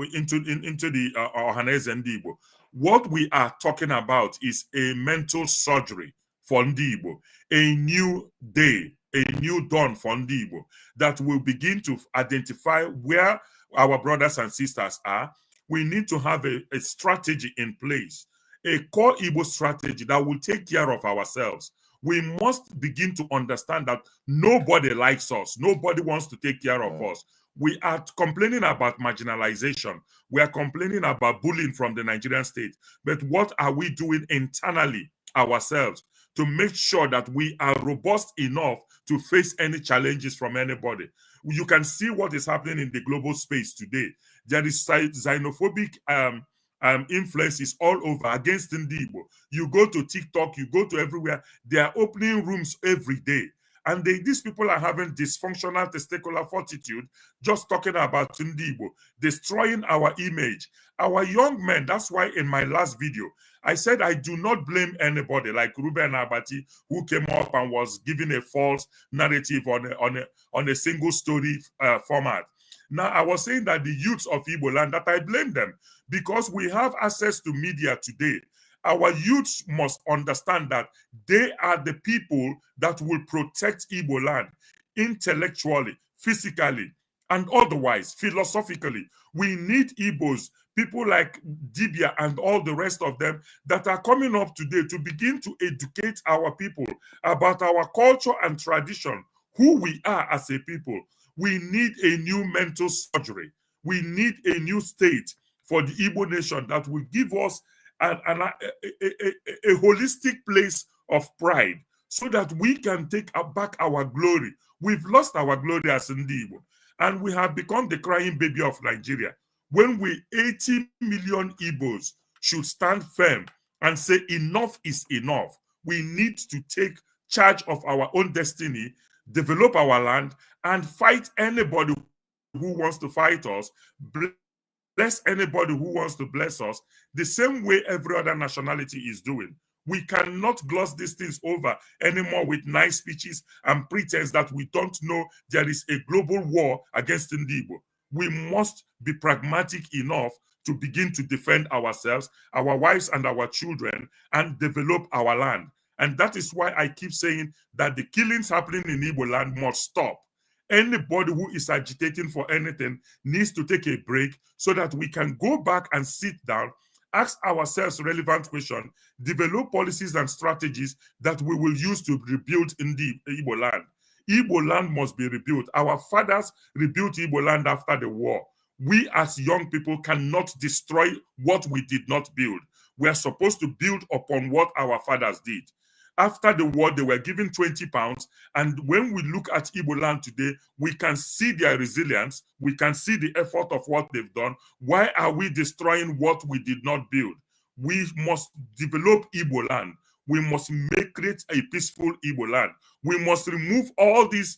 Ohaneze Ndigbo. What we are talking about is a mental surgery for Ndigbo, a new day, a new dawn for Ndigbo that will begin to identify where our brothers and sisters are. We need to have a strategy in place, a core Igbo strategy that will take care of ourselves. We must begin to understand that nobody likes us. Nobody wants to take care of us. We are complaining about marginalization. We are complaining about bullying from the Nigerian state. But what are we doing internally ourselves to make sure that we are robust enough to face any challenges from anybody? You can see what is happening in the global space today. There is xenophobic influences all over against Ndigbo. You go to TikTok, you go to everywhere, they are opening rooms every day. And these people are having dysfunctional testicular fortitude, just talking about Ndigbo, destroying our image. Our young men, that's why in my last video, I said I do not blame anybody like Ruben Abati, who came up and was giving a false narrative on a single story format. Now, I was saying that the youths of Igboland, that I blame them because we have access to media today. Our youths must understand that they are the people that will protect Igboland intellectually, physically, and otherwise, philosophically. We need Igbos, people like Dibia and all the rest of them that are coming up today to begin to educate our people about our culture and tradition, who we are as a people. We need a new mental surgery. We need a new state for the Igbo nation that will give us a holistic place of pride so that we can take back our glory. We've lost our glory as Ndigbo, and we have become the crying baby of Nigeria. When 80 million Igbos should stand firm and say enough is enough, we need to take charge of our own destiny, develop our land, and fight anybody who wants to fight us, bless anybody who wants to bless us, the same way every other nationality is doing. We cannot gloss these things over anymore with nice speeches and pretense that we don't know there is a global war against Ndigbo. We must be pragmatic enough to begin to defend ourselves, our wives and our children, and develop our land. And that is why I keep saying that the killings happening in Igboland must stop. Anybody who is agitating for anything needs to take a break so that we can go back and sit down, ask ourselves relevant questions, develop policies and strategies that we will use to rebuild Igbo land. Igbo land must be rebuilt. Our fathers rebuilt Igbo land after the war. We as young people cannot destroy what we did not build. We are supposed to build upon what our fathers did. After the war, they were given 20 pounds. And when we look at Igbo land today, we can see their resilience. We can see the effort of what they've done. Why are we destroying what we did not build? We must develop Igbo land. We must create a peaceful Igbo land. We must remove all these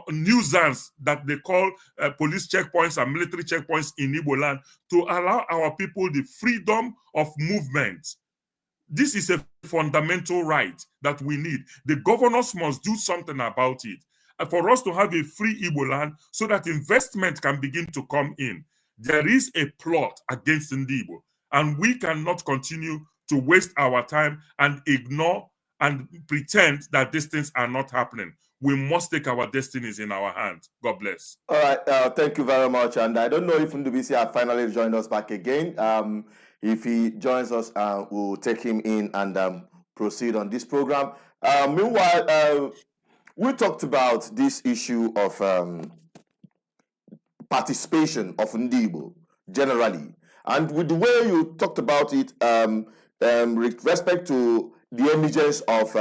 nuisance that they call police checkpoints and military checkpoints in Igbo land to allow our people the freedom of movement. This is a fundamental right that we need. The governors must do something about it. And for us to have a free Igbo land so that investment can begin to come in. There is a plot against Ndigbo, and we cannot continue to waste our time and ignore and pretend that these things are not happening. We must take our destinies in our hands. God bless. All right, thank you very much. And I don't know if Ndubisi has finally joined us back again. If he joins us, we'll take him in and proceed on this program. Meanwhile, we talked about this issue of participation of Ndigbo generally. And with the way you talked about it, with respect to the emergence of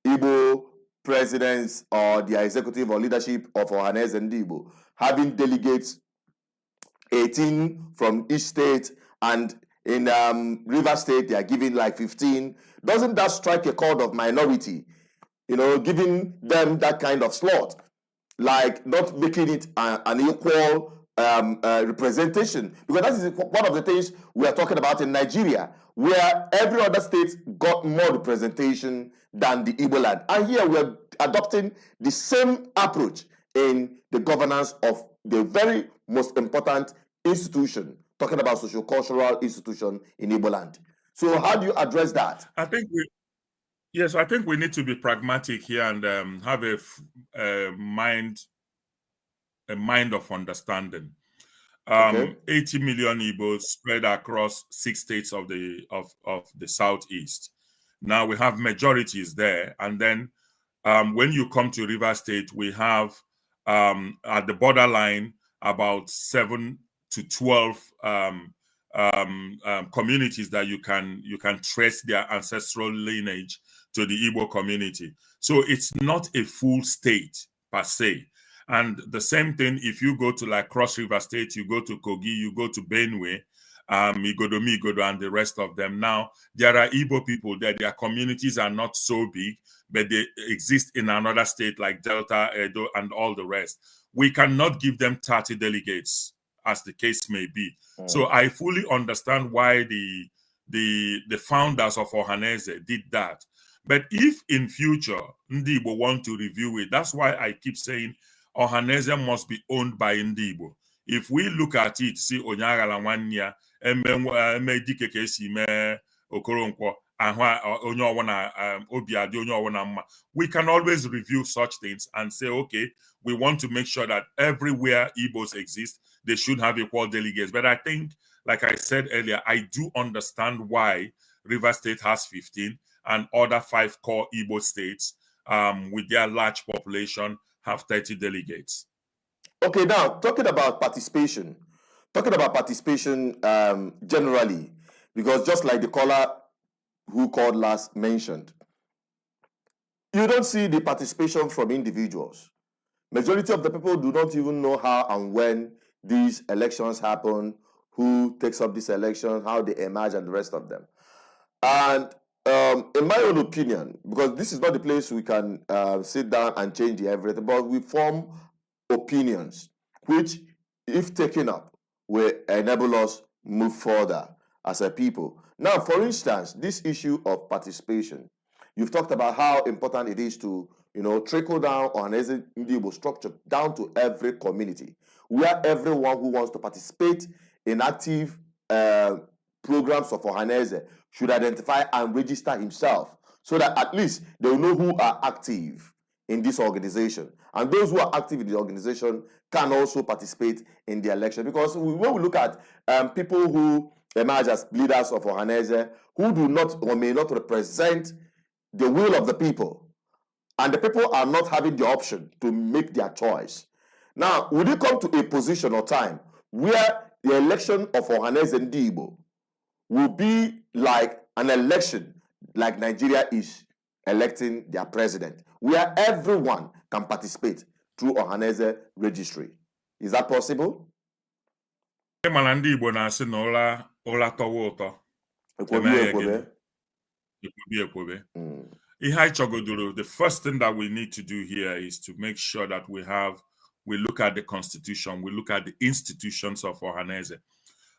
Igbo presidents or the executive or leadership of Ohaneze and Ndigbo, having delegates 18 from each state, and in River State they are giving like 15. Doesn't that strike a chord of minority? You know, giving them that kind of slot, like not making it an equal representation, because that is one of the things we are talking about in Nigeria, where every other state got more representation than the Igbo land. And here we are adopting the same approach in the governance of the very most important institution, talking about socio-cultural institution in Igbo land. So how do you address that? I think we need to be pragmatic here and have a mind of understanding. Okay. 80 million Igbos spread across 6 states of the southeast. Now we have majorities there, and then when you come to River State, we have at the borderline about 7 to 12 communities that you can trace their ancestral lineage to the Igbo community. So it's not a full state per se. And the same thing, if you go to like Cross River State, you go to Kogi, you go to Benue, Migodo, and the rest of them. Now, there are Igbo people there. Their communities are not so big, but they exist in another state like Delta, Edo, and all the rest. We cannot give them 30 delegates, as the case may be. So I fully understand why the founders of Ohaneze did that. But if in future Ndigbo want to review it, that's why I keep saying Ohaneze must be owned by Ndigbo. If we look at it, see Onyagala Wanya, Eme Dike Kesi Me Okoronkwo, we can always review such things and say, okay, we want to make sure that everywhere Igbos exist, they should have equal delegates. But I think, like I said earlier, I do understand why River State has 15 and other 5 core Igbo states with their large population have 30 delegates. Okay, now talking about participation generally, because just like the caller who called last mentioned, you don't see the participation from individuals. Majority of the people do not even know how and when these elections happen, who takes up this election, how they emerge, and the rest of them. And in my own opinion, because this is not the place we can sit down and change everything, but we form opinions, which, if taken up, will enable us move further as a people. Now, for instance, this issue of participation, you've talked about how important it is to, trickle down on Ndigbo structure down to every community, where everyone who wants to participate in active programs of Ohaneze should identify and register himself, so that at least they will know who are active in this organization. And those who are active in the organization can also participate in the election. Because when we look at people who emerge as leaders of Ohaneze, who do not or may not represent the will of the people, and the people are not having the option to make their choice. Now, would it come to a position or time where the election of Ohaneze Ndigbo will be like an election like Nigeria is electing their president, where everyone can participate through Ohaneze registry? Is that possible? Mana ndị Igbo na-asị na ụla tọwa ụtọ. Ekwobe. Ihe anyị chọgodoro, the first thing that we need to do here is to make sure that we look at the constitution, we look at the institutions of Ohaneze.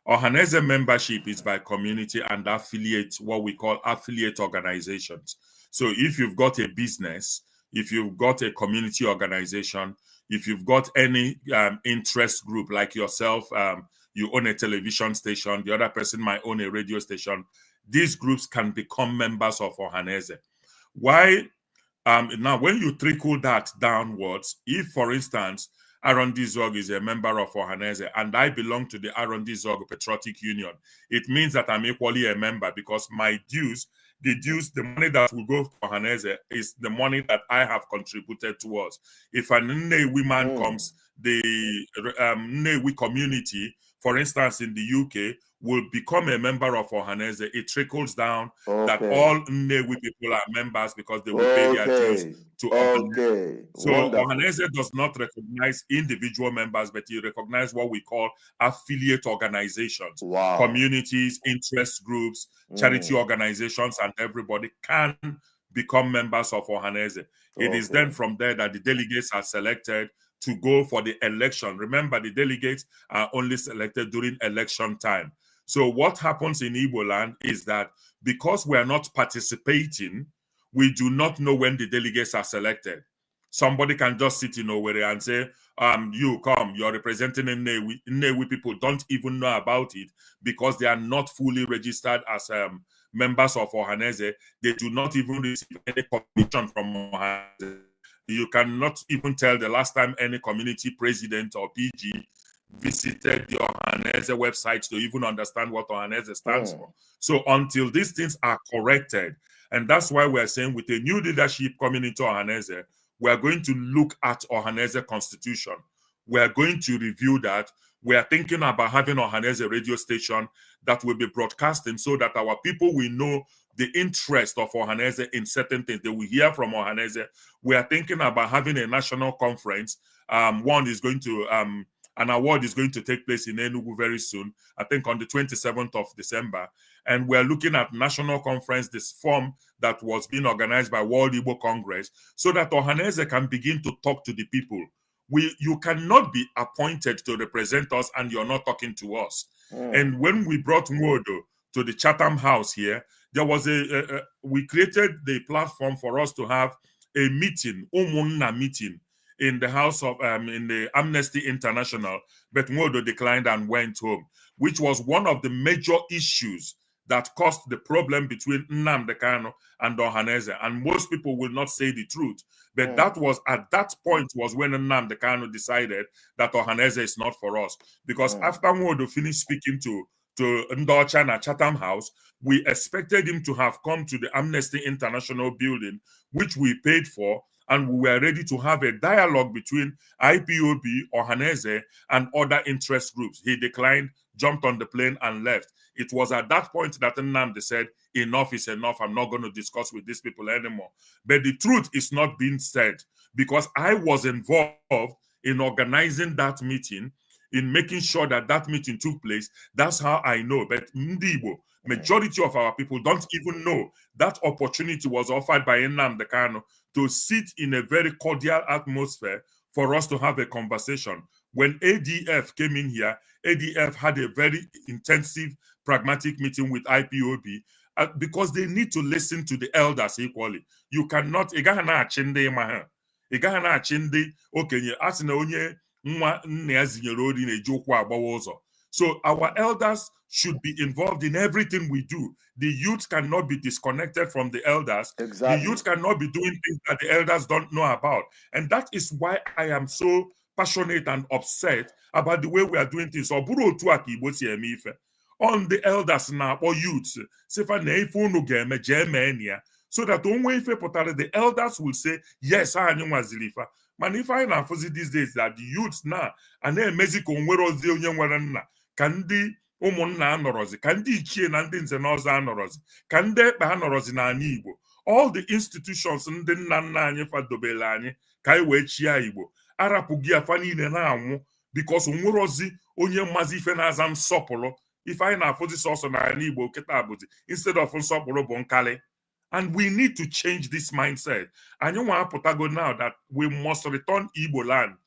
Ohaneze membership is by community and affiliate, what we call affiliate organizations. So if you've got a business, if you've got a community organization, if you've got any interest group like yourself, you own a television station, the other person might own a radio station, these groups can become members of Ohaneze. Why? Now, when you trickle that downwards, if, for instance, Aaron Dizog is a member of Ohaneze and I belong to the Aaron Dizog Patriotic Union, it means that I'm equally a member, because my dues, the money that will go to Ohaneze is the money that I have contributed towards. If an Nnewi man comes, the Nnewi community, for instance, in the UK, will become a member of Ohaneze. It trickles down that all Nnewi people are members because they will pay their dues to Ohaneze. So Ohaneze does not recognize individual members, but it recognizes what we call affiliate organizations, communities, interest groups, charity organizations, and everybody can become members of Ohaneze. It is then from there that the delegates are selected to go for the election. Remember, the delegates are only selected during election time. So what happens in Igboland is that because we are not participating, we do not know when the delegates are selected. Somebody can just sit in Owerri and say, you come, you're representing Nnewi. Nnewi people don't even know about it because they are not fully registered as members of Ohaneze. They do not even receive any commission from Ohaneze. You cannot even tell the last time any community president or PG visited the Ohaneze website to even understand what Ohaneze stands for. So until these things are corrected, and that's why we're saying with a new leadership coming into Ohaneze, we're going to look at Ohaneze constitution. We're going to review that. We're thinking about having Ohaneze radio station that will be broadcasting so that our people will know the interest of Ohaneze in certain things. They will hear from Ohaneze. We are thinking about having a national conference. One is going to an award is going to take place in Enugu very soon, I think on the 27th of December. And we're looking at national conference, this forum that was being organized by World Igbo Congress, so that Ohaneze can begin to talk to the people. You cannot be appointed to represent us and you're not talking to us. And when we brought Nwodo to the Chatham House here, there was we created the platform for us to have a meeting, Umunna meeting, in the house of in the Amnesty International, but Nwodo declined and went home, which was one of the major issues that caused the problem between Nnamdi Kanu and Ohaneze. And most people will not say the truth, but that was at that point was when Nnamdi Kanu decided that Ohaneze is not for us, because after Nwodo finished speaking to Ndocha na Chatham House, we expected him to have come to the Amnesty International building, which we paid for, and we were ready to have a dialogue between IPOB, Ohaneze, and other interest groups. He declined, jumped on the plane, and left. It was at that point that Nnamdi said, enough is enough, I'm not going to discuss with these people anymore. But the truth is not being said, because I was involved in organizing that meeting, in making sure that that meeting took place. That's how I know. But Ndigbo, majority of our people don't even know that opportunity was offered by Nnamdi Kanu to sit in a very cordial atmosphere for us to have a conversation. When ADF came in here, ADF had a very intensive, pragmatic meeting with IPOB because they need to listen to the elders equally. You cannot, so our elders should be involved in everything we do. The youth cannot be disconnected from the elders. Exactly. The youth cannot be doing things that the elders don't know about. And that is why I am so passionate and upset about the way we are doing things. On the elders now or youths, so that the elders will say, yes, I know Mazilifa. Man, if I now see these days that the youths now and then Mexico kandi ụmụnna anọrọzi ka ndị ichie na ndị nze na ọzọ anọrọzi ka ndị ekpe anọrọzi n'ala Igbo. All the institutions ndị nna nna anyị fadobere anyị ka anyị wee chia Igbo arapụghị afa niile na-anwụ because onwerozi onye mmazi ife na-aza nsọpụrụ. Ife anyị na-afụzi sọsọ n'ala Igbo kịta abụzi instead of nsọpụrụ bụ nkali. And we need to change this mindset. And you want to put now that we must return Igboland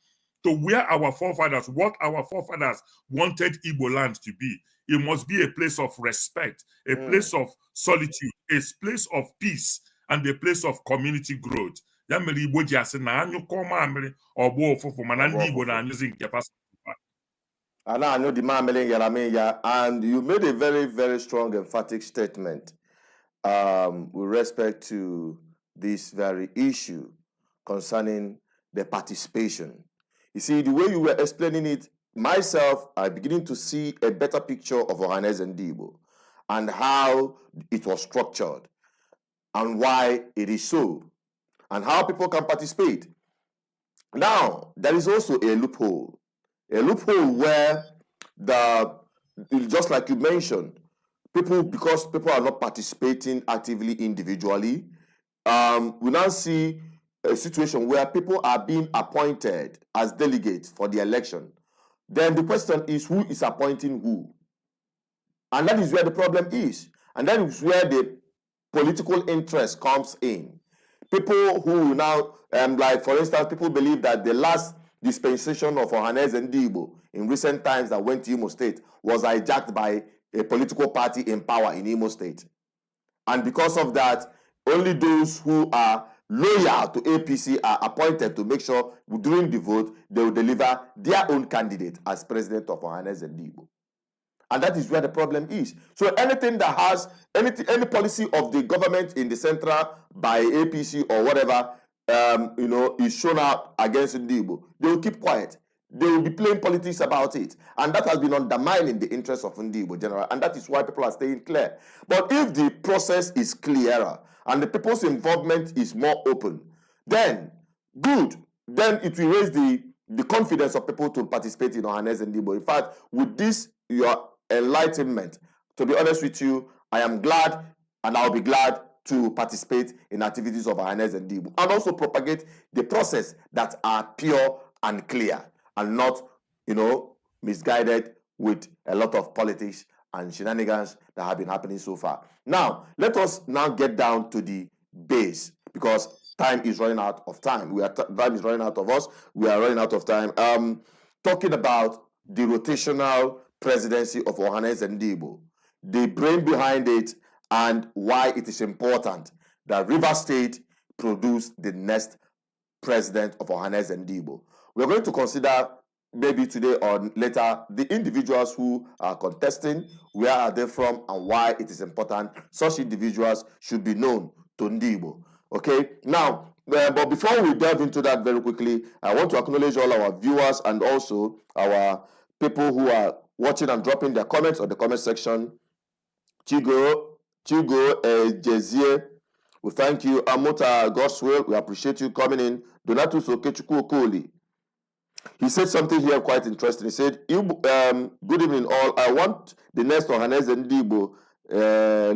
to where our forefathers, what our forefathers wanted Igboland to be. It must be a place of respect, a place of solitude, a place of peace, and a place of community growth. And you made a very, very strong, emphatic statement with respect to this very issue concerning the participation. You see, the way you were explaining it, myself, I'm beginning to see a better picture of Ohaneze and Ndigbo and how it was structured and why it is so and how people can participate. Now, there is also a loophole where just like you mentioned, because people are not participating actively individually, we now see a situation where people are being appointed as delegates for the election. Then the question is, who is appointing who? And that is where the problem is. And that is where the political interest comes in. People who now, like for instance, people believe that the last dispensation of Ohaneze and Ndigbo in recent times that went to Imo State was hijacked by a political party in power in Imo State. And because of that, only those who are loyal to APC are appointed to make sure during the vote they will deliver their own candidate as president of Ohaneze and Ndigbo. And that is where the problem is. So anything that has any policy of the government in the central by APC or whatever, is shown up against Ndigbo, they will keep quiet. They will be playing politics about it. And that has been undermining the interests of Ndigbo general. And that is why people are staying clear. But if the process is clearer and the people's involvement is more open, then good. Then it will raise the confidence of people to participate in Ohaneze and Ndigbo. In fact, with this, your enlightenment, to be honest with you, I am glad and I'll be glad to participate in activities of Ohaneze and Ndigbo and also propagate the process that are pure and clear and not, misguided with a lot of politics and shenanigans that have been happening so far. Now, let us now get down to the base because time is running out of time. Time is running out of us. We are running out of time. Talking about the rotational presidency of Ohaneze and Ndigbo, the brain behind it, and why it is important that Rivers State produce the next president of Ohaneze and Ndigbo. We're going to consider maybe today or later the individuals who are contesting, where are they from, and why it is important. Such individuals should be known to Ndigbo. Okay, now, but before we delve into that very quickly, I want to acknowledge all our viewers and also our people who are watching and dropping their comments on the comment section. Chigo, Jezie, we thank you. Amota Goswell, we appreciate you coming in. Donatus Okechukwu Okoli. He said something here quite interesting. He said, good evening all. I want the next Ohaneze and Ndigbo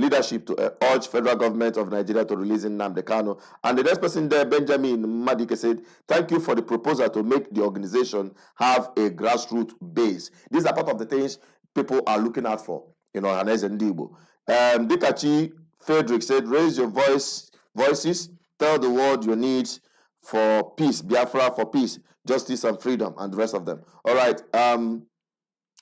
leadership to urge federal government of Nigeria to release Nnamdi Kanu. And the next person there, Benjamin Madike, said, thank you for the proposal to make the organization have a grassroots base. These are part of the things people are looking out for, Ohaneze and Ndigbo. Dikachi Frederick said, raise your voices, tell the world your needs for peace, Biafra for peace. justice and freedom, and the rest of them. All right.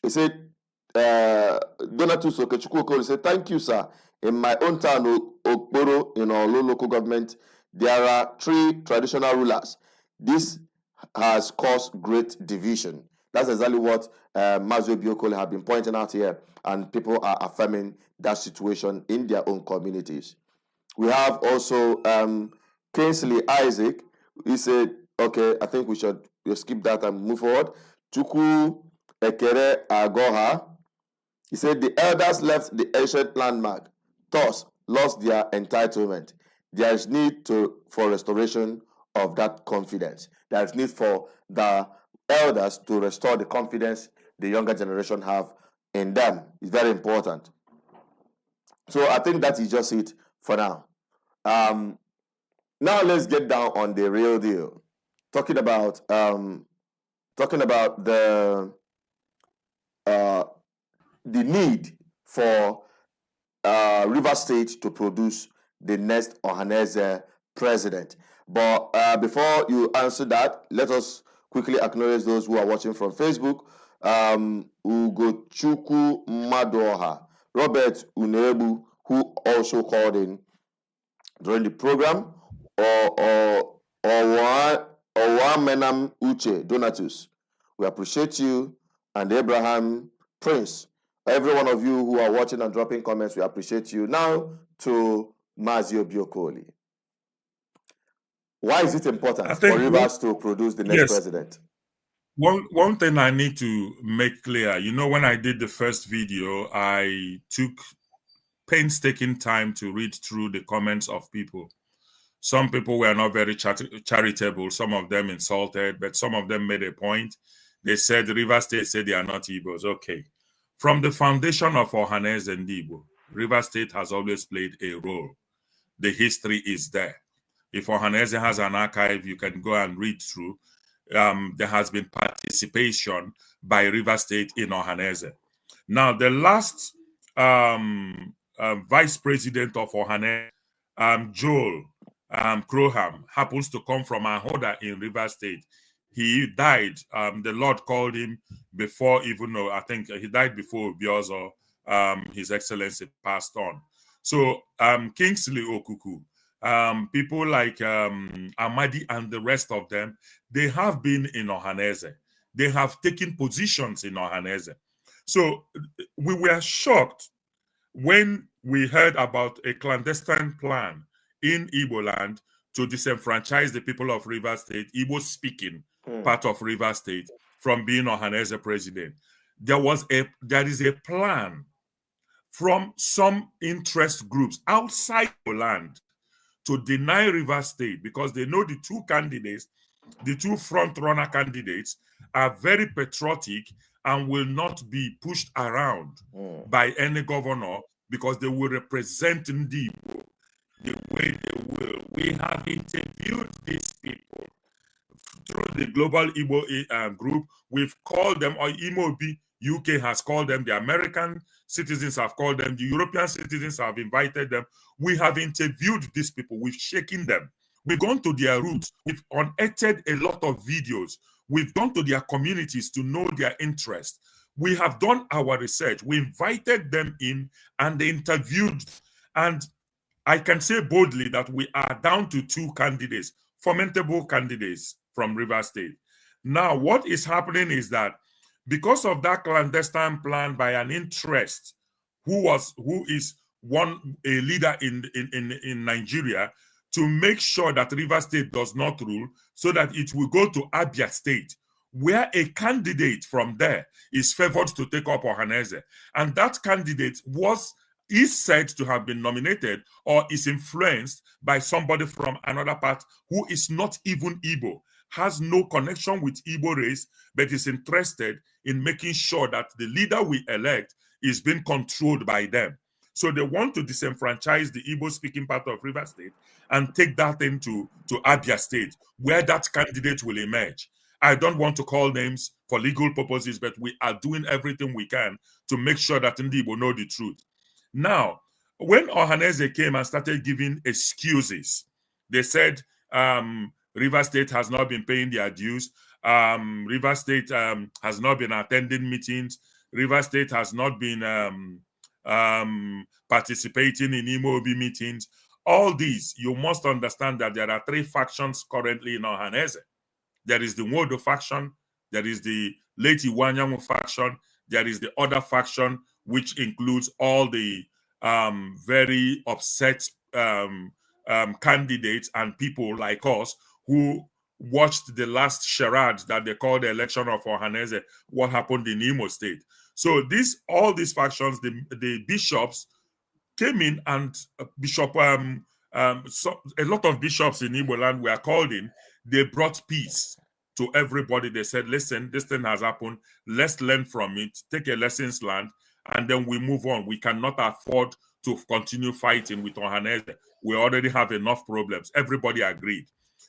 He said, Donatus Okechukwu Okoli said, thank you, sir. In my own town, Okporo, in our local government, there are 3 traditional rulers. This has caused great division. That's exactly what Mazi Obi Okoli have been pointing out here, and people are affirming that situation in their own communities. We have also Kingsley Isaac. He said, okay, I think we should skip that and move forward. Chukwu Ekere Agoha. He said, the elders left the ancient landmark, thus lost their entitlement. There is need for restoration of that confidence. There is need for the elders to restore the confidence the younger generation have in them. It's very important. So I think that is just it for now. Now let's get down on the real deal. Talking about the need for Rivers State to produce the next Ohaneze president. But before you answer that, let us quickly acknowledge those who are watching from Facebook. Ugochukwu Madoha, Robert Unebu, who also called in during the program, or Menam Uche Donatus. We appreciate you, and Abraham Prince. Every one of you who are watching and dropping comments, we appreciate you. Now to Mazi Obi Okoli. Why is it important for Rivers to produce the next president? One thing I need to make clear, you know, when I did the first video, I took painstaking time to read through the comments of people. Some people were not very charitable. Some of them insulted, but some of them made a point. They said, Rivers State said they are not Igbos. Okay. From the foundation of Ohaneze and Ndigbo, Rivers State has always played a role. The history is there. If Ohaneze has an archive, you can go and read through. There has been participation by Rivers State in Ohaneze. Now, the last vice president of Ohaneze, Joel Crowham, happens to come from Ahoda in Rivers State. He died. The Lord called him before, even though I think he died before Biozo, His Excellency, passed on. So Kingsley Okuku, people like Amadi and the rest of them, they have been in Ohaneze. They have taken positions in Ohaneze. So we were shocked when we heard about a clandestine plan in Igboland to disenfranchise the people of Rivers State, Igbo speaking part of Rivers State, from being Ohaneze president. There is a plan from some interest groups outside Igboland to deny Rivers State because they know the 2 candidates, the 2 front-runner candidates, are very patriotic and will not be pushed around by any governor because they will represent Ndigbo the way they will. We have interviewed these people through the Global Igbo group. We've called them, or Imobi UK has called them, the American citizens have called them, the European citizens have invited them. We have interviewed these people. We've shaken them. We've gone to their roots. We've unearthed a lot of videos. We've gone to their communities to know their interest. We have done our research. We invited them in and they interviewed. And I can say boldly that we are down to 2 candidates, fermentable candidates from Rivers State. Now, what is happening is that because of that clandestine plan by an interest who is a leader in Nigeria, to make sure that Rivers State does not rule, so that it will go to Abia State, where a candidate from there is favored to take up Ohaneze. And that candidate is said to have been nominated or is influenced by somebody from another part who is not even Igbo, has no connection with Igbo race, but is interested in making sure that the leader we elect is being controlled by them. So they want to disenfranchise the Igbo-speaking part of Rivers State and take that into Abia State, where that candidate will emerge. I don't want to call names for legal purposes, but we are doing everything we can to make sure that Ndigbo know the truth. Now, when Ohaneze came and started giving excuses, they said Rivers State has not been paying their dues. Rivers State has not been attending meetings. Rivers State has not been participating in Imo Obi meetings. All these, you must understand that there are three factions currently in Ohaneze. There is the Nwodo faction, there is the Late Iwanyanwu faction, there is the other faction, which includes all the very upset candidates and people like us who watched the last charade that they called the election of Ohaneze, what happened in Imo State. So all these factions, the bishops came in, and a lot of bishops in Igboland were called in. They brought peace to everybody. They said, listen, this thing has happened. Let's learn from it, take a lessons learned, and then we move on. We cannot afford to continue fighting with Ohaneze. We already have enough problems. Everybody agreed.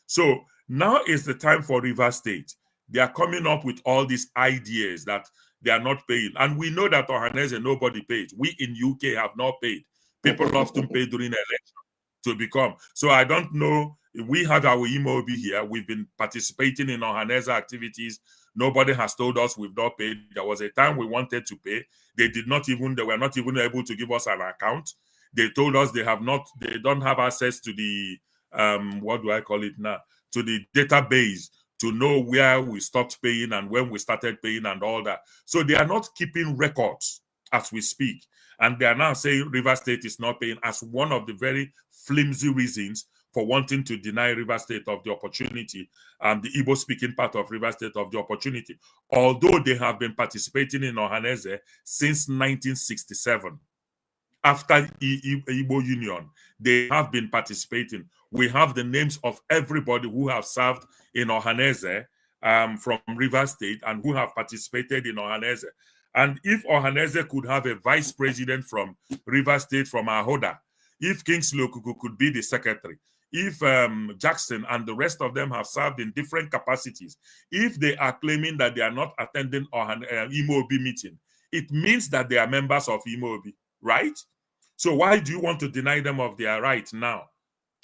So now is the time for Rivers State. They are coming up with all these ideas that they are not paying. And we know that Ohaneze, nobody paid. We in UK have not paid. People often pay during the election to become. So I don't know. We have our Imo Obi here. We've been participating in Ohaneze activities. Nobody has told us we've not paid. There was a time we wanted to pay. They were not even able to give us an account. They told us they don't have access to the what do I call it now? To the database to know where we stopped paying and when we started paying and all that. So they are not keeping records as we speak. And they are now saying River State is not paying as one of the very flimsy reasons for wanting to deny River State of the opportunity, the Igbo-speaking part of River State of the opportunity, although they have been participating in Ohaneze since 1967. After Igbo Union, they have been participating. We have the names of everybody who have served in Ohaneze from River State and who have participated in Ohaneze. And if Ohaneze could have a vice president from River State, from Ahoda, if Kingsley Okuku could be the secretary, if Jackson and the rest of them have served in different capacities, if they are claiming that they are not attending Imo Obi meeting, it means that they are members of Imo Obi, right? So why do you want to deny them of their right now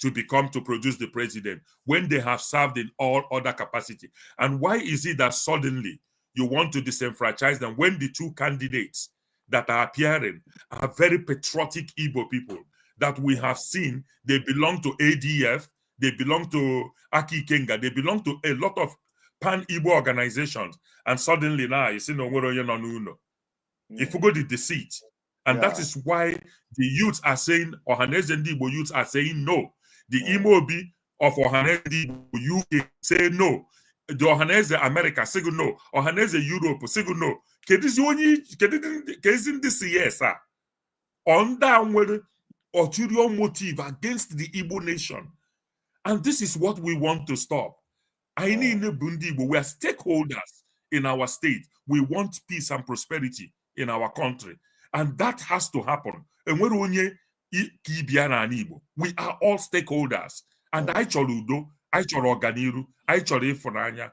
to produce the president when they have served in all other capacity? And why is it that suddenly you want to disenfranchise them when the two candidates that are appearing are very patriotic Igbo people that we have seen? They belong to ADF, they belong to Aki Kenga, they belong to a lot of pan-Igbo organizations. And suddenly now, you see, no more if you go to the deceit. And that is why the youths are saying, Ohaneze Ndigbo youths are saying no. The Imo Obi of Ohaneze Ndigbo UK say no. The Ohaneze America say no. Ohaneze Europe say no. Isn't this yes, sir? On that with ulterior motive against the Igbo nation. And this is what we want to stop. We are stakeholders in our state. We want peace and prosperity in our country. And that has to happen. And we are all stakeholders. And I chọrọ udo, I chọrọ ọganiru, I chọrọ ịfụnanya.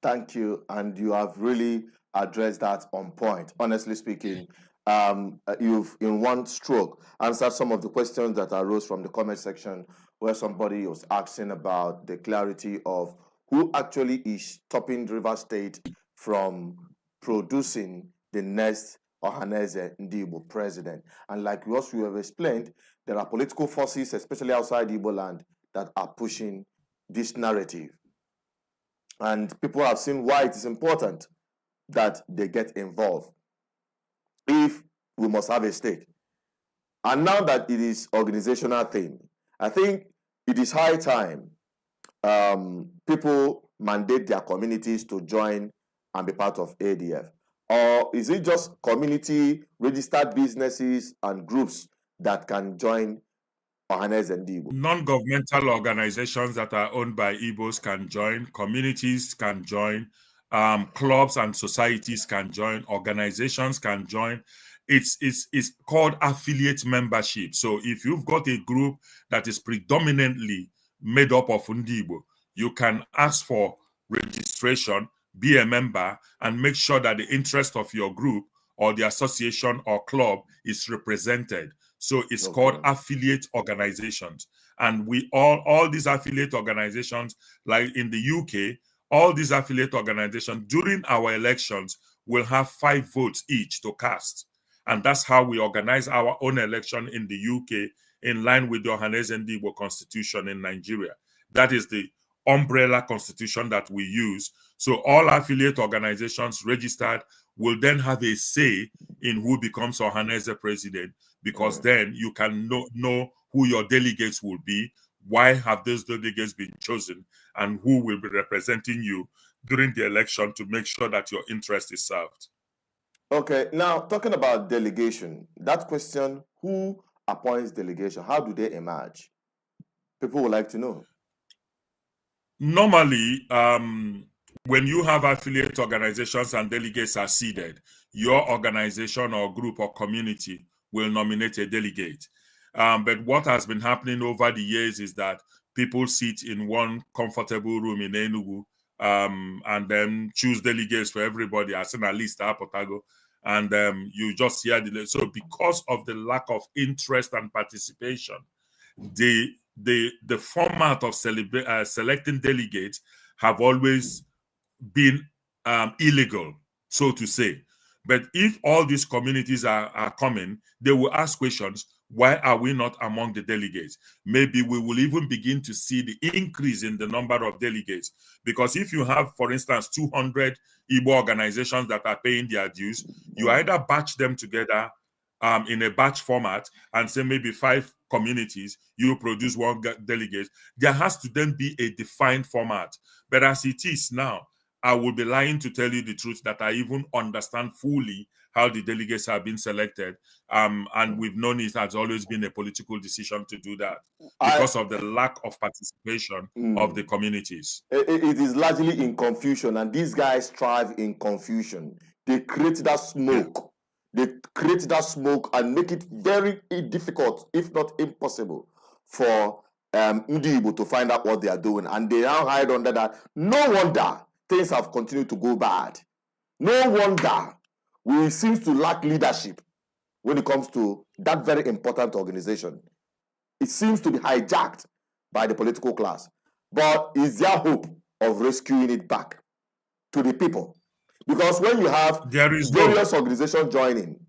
Thank you. And you have really addressed that on point. Honestly speaking, you've in one stroke answered some of the questions that arose from the comment section where somebody was asking about the clarity of who actually is stopping River State from producing the next Ohaneze Ndigbo president. And like we have explained, there are political forces, especially outside Igboland, that are pushing this narrative. And people have seen why it is important that they get involved if we must have a state. And now that it is organizational thing, I think it is high time people mandate their communities to join and be part of ADF. Or is it just community registered businesses and groups that can join Ohaneze Ndigbo? Non-governmental organizations that are owned by Igbos can join, communities can join, clubs and societies can join, organizations can join. It's called affiliate membership. So if you've got a group that is predominantly made up of Ndigbo, you can ask for registration, be a member, and make sure that the interest of your group or the association or club is represented. So it's called affiliate organizations. And we all these affiliate organizations, like in the UK, all these affiliate organizations during our elections will have 5 votes each to cast. And that's how we organize our own election in the UK in line with the Ohaneze Ndigbo constitution in Nigeria. That is the umbrella constitution that we use. So all affiliate organizations registered will then have a say in who becomes Ohaneze president, because then you can know who your delegates will be, why have those delegates been chosen, and who will be representing you during the election to make sure that your interest is served. Okay, now talking about delegation, that question, who appoints delegation? How do they emerge? People would like to know. Normally, when you have affiliate organizations and delegates are seated, your organization or group or community will nominate a delegate. But what has been happening over the years is that people sit in one comfortable room in Enugu and then choose delegates for everybody, as in a list, and you just hear the. So because of the lack of interest and participation, the format of selecting delegates have always been illegal, so to say. But if all these communities are coming, they will ask questions. Why are we not among the delegates? Maybe we will even begin to see the increase in the number of delegates. Because if you have, for instance, 200 Igbo organizations that are paying their dues, you either batch them together in a batch format and say maybe 5 communities, you produce 1 delegate. There has to then be a defined format. But as it is now, I would be lying to tell you the truth that I even understand fully how the delegates have been selected. And we've known it has always been a political decision to do that because of the lack of participation of the communities. It is largely in confusion, and these guys thrive in confusion. They create that smoke. They create that smoke and make it very difficult, if not impossible, for Ndigbo to find out what they are doing. And they now hide under that. No wonder things have continued to go bad. No wonder we seem to lack leadership when it comes to that very important organization. It seems to be hijacked by the political class. But is there hope of rescuing it back to the people? Because when you have various organizations joining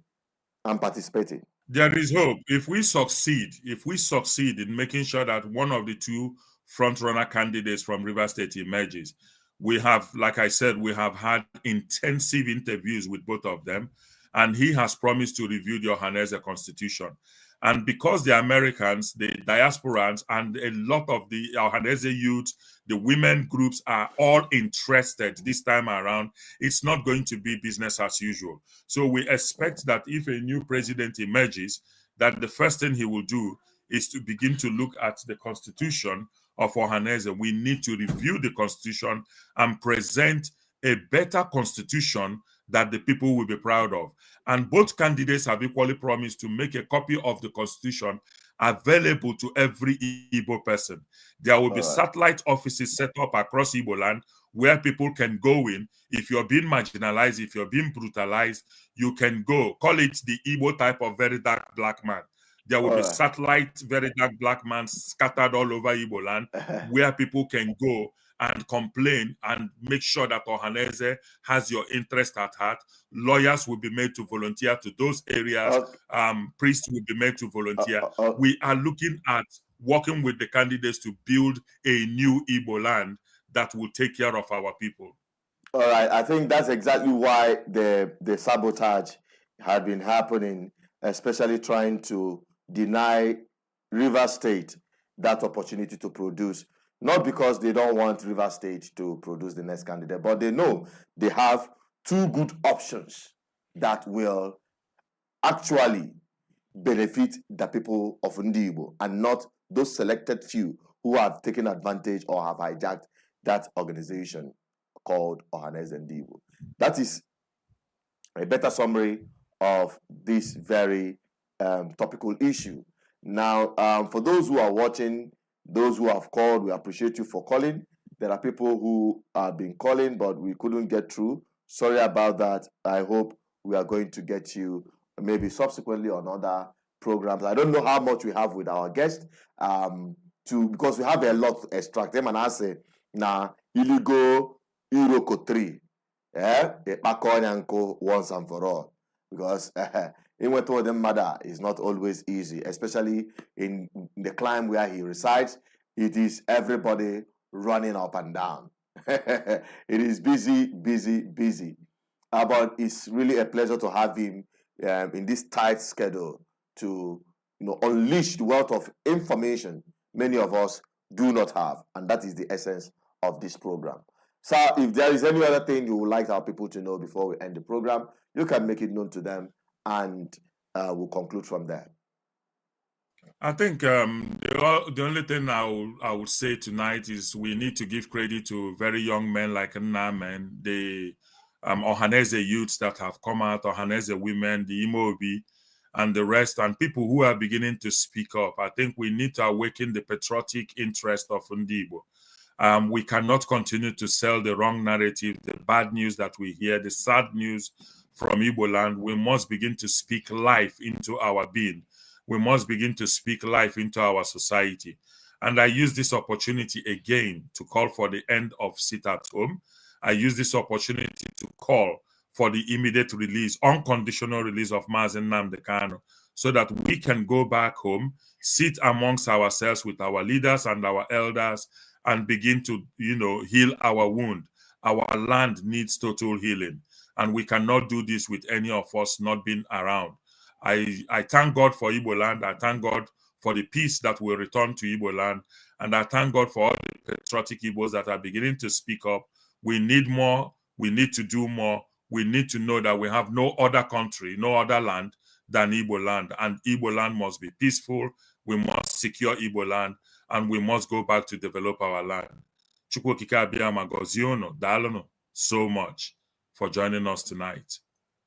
and participating, there is hope. If we succeed in making sure that one of the 2 front-runner candidates from Rivers State emerges, we have, like I said, we have had intensive interviews with both of them, and he has promised to review the Ohaneze Constitution. And because the Americans, the diasporans, and a lot of the Ohaneze youth, the women groups are all interested this time around, it's not going to be business as usual. So we expect that if a new president emerges, that the first thing he will do is to begin to look at the constitution of Ohaneze. We need to review the constitution and present a better constitution that the people will be proud of. And both candidates have equally promised to make a copy of the constitution available to every Igbo person. There will be satellite offices set up across Igboland where people can go in. If you're being marginalized, if you're being brutalized, you can go. Call it the Igbo type of very dark black man. There will be satellite very dark black man scattered all over Igboland where people can go and complain and make sure that Ohaneze has your interest at heart. Lawyers will be made to volunteer to those areas. Priests will be made to volunteer. We are looking at working with the candidates to build a new Igboland that will take care of our people. All right, I think that's exactly why the sabotage had been happening, especially trying to deny Rivers State that opportunity to produce. Not because they don't want Rivers State to produce the next candidate, but they know they have 2 good options that will actually benefit the people of Ndigbo and not those selected few who have taken advantage or have hijacked that organization called Ohaneze Ndigbo. That is a better summary of this very topical issue. Now, for those who are watching, those who have called, we appreciate you for calling. There are people who have been calling, but we couldn't get through. Sorry about that. I hope we are going to get you maybe subsequently on other programs. I don't know how much we have with our guest, because we have a lot to extract. Them and I say, na illegal Iroko 3. Once and for all. Because in what told them mother is not always easy, especially in the climb where he resides. It is everybody running up and down. It is busy, busy, busy. But it's really a pleasure to have him in this tight schedule to unleash the wealth of information many of us do not have, and that is the essence of this program. So if there is any other thing you would like our people to know before we end the program, you can make it known to them, and we'll conclude from there. I think the only thing I would say tonight is we need to give credit to very young men like Namen, the Ohaneze youths that have come out, Ohaneze women, the Obi, and the rest, and people who are beginning to speak up. I think we need to awaken the patriotic interest of Ndigbo. We cannot continue to sell the wrong narrative, the bad news that we hear, the sad news from Igboland. We must begin to speak life into our being. We must begin to speak life into our society. And I use this opportunity again to call for the end of sit at home. I use this opportunity to call for the immediate release, unconditional release of Mazi Obi, so that we can go back home, sit amongst ourselves with our leaders and our elders, and begin to, heal our wound. Our land needs total healing, and we cannot do this with any of us not being around. I thank God for Igboland. I thank God for the peace that will return to Igboland, and I thank God for all the patriotic Igbos that are beginning to speak up. We need more. We need to do more. We need to know that we have no other country, no other land than Igboland, and Igboland must be peaceful. We must secure Igboland, and we must go back to develop our land. So much for joining us tonight.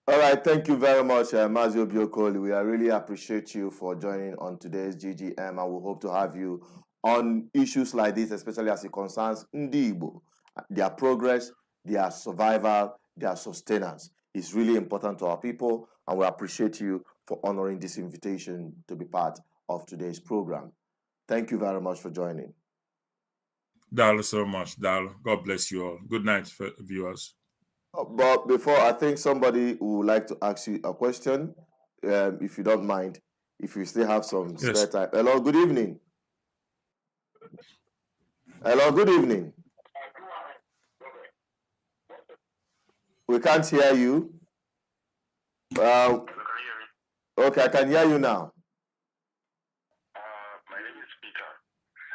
All right, thank you very much, Mazi Obi Okoli. We really appreciate you for joining on today's GGM, and we hope to have you on issues like this, especially as it concerns Ndigbo. Their progress, their survival, their sustenance is really important to our people, and we appreciate you for honoring this invitation to be part of today's program. Thank you very much for joining. Dalo so much, Dalo. God bless you all. Good night, viewers. But before, I think somebody would like to ask you a question, if you don't mind, if you still have some spare time. Hello, good evening. Hello, good evening. We can't hear you. Okay, I can hear you now. My name is Peter.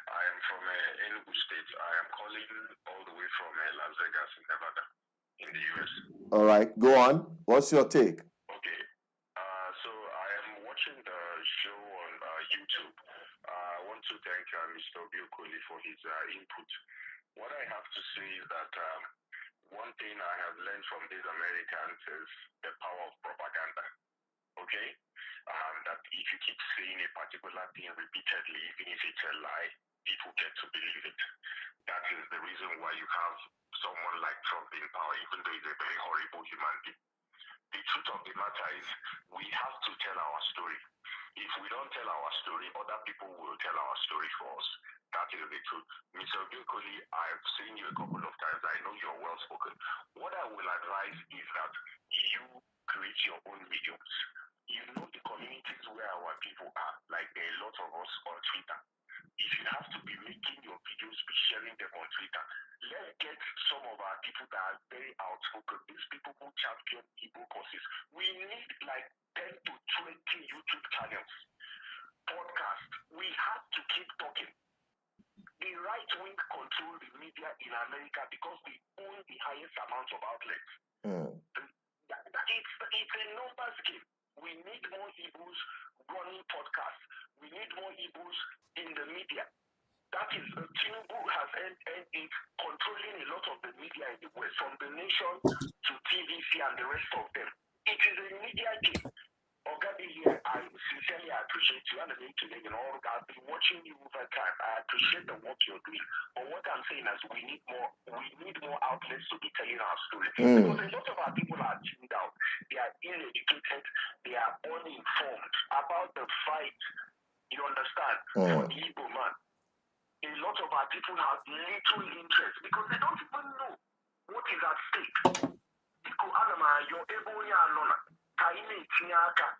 I am from Enugu State. I am calling all the way from Las Vegas, Nevada, in the US. All right, go on. What's your take? Okay. So I am watching the show on YouTube. I want to thank Mr. Okoli for his input. What I have to say is that one thing I have learned from these Americans is the power of propaganda. Okay? That if you keep saying a particular thing repeatedly, even if it's a lie, people get to believe it. That is the reason why you have someone like Trump in power, even though he's a very horrible human being. The truth of the matter is we have to tell our story. If we don't tell our story, other people will tell our story for us. That is the truth. Mr. Okoli, I've seen you a couple of times. I know you're well spoken. What I will advise is that you create your own mediums. You know the communities where our people are, like there are a lot of us on Twitter. If you have to be making your videos, be sharing them on Twitter, let's get some of our people that are very outspoken, these people who champion Igbo causes. We need like 10 to 20 YouTube channels, podcasts. We have to keep talking. The right wing control the media in America because they own the highest amount of outlets. It's a numbers game. We need more Igbos running podcasts. We need more Igbos in the media. That is, Tinubu has ended controlling a lot of the media in the West, from The Nation to TVC and the rest of them. It is a media game. Ogadi here, I sincerely appreciate you and the name today. I've been watching you over time. I appreciate the work you're doing. But what I'm saying is we need more outlets to be telling our story. Because a lot of our people are tuned out. they are ill-educated, they are uninformed about the fight, you understand, for the Igbo man. A lot of our people have little interest because they don't even know what is at stake.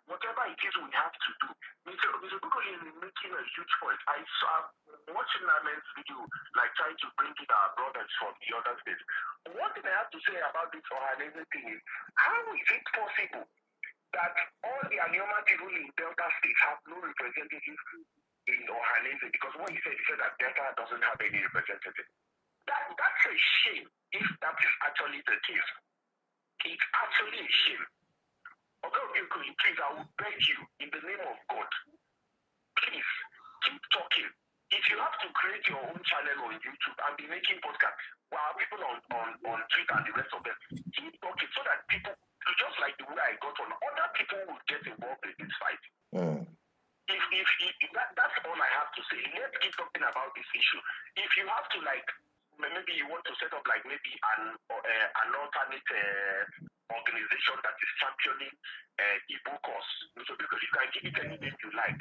Whatever it is we have to do. Mr. Okoli is making a huge point. I saw watching Namen's video, like trying to bring in our brothers from the other states. One thing I have to say about this Ohaneze thing is, how is it possible that all the Anioma people in Delta State have no representative in Ohaneze? Because what he said that Delta doesn't have any representative. That's a shame if that is actually the case. It's actually a shame. Okoli, please, I will beg you, in the name of God, please keep talking. If you have to create your own channel on YouTube and be making podcasts, while people on Twitter and the rest of them, keep talking so that people, just like the way I got on, other people will get involved in this fight. If that's all I have to say. Let's keep talking about this issue. If you have to, like, maybe you want to set up like maybe an alternate organization that is championing Igbo cause. So because you can give it any name you like.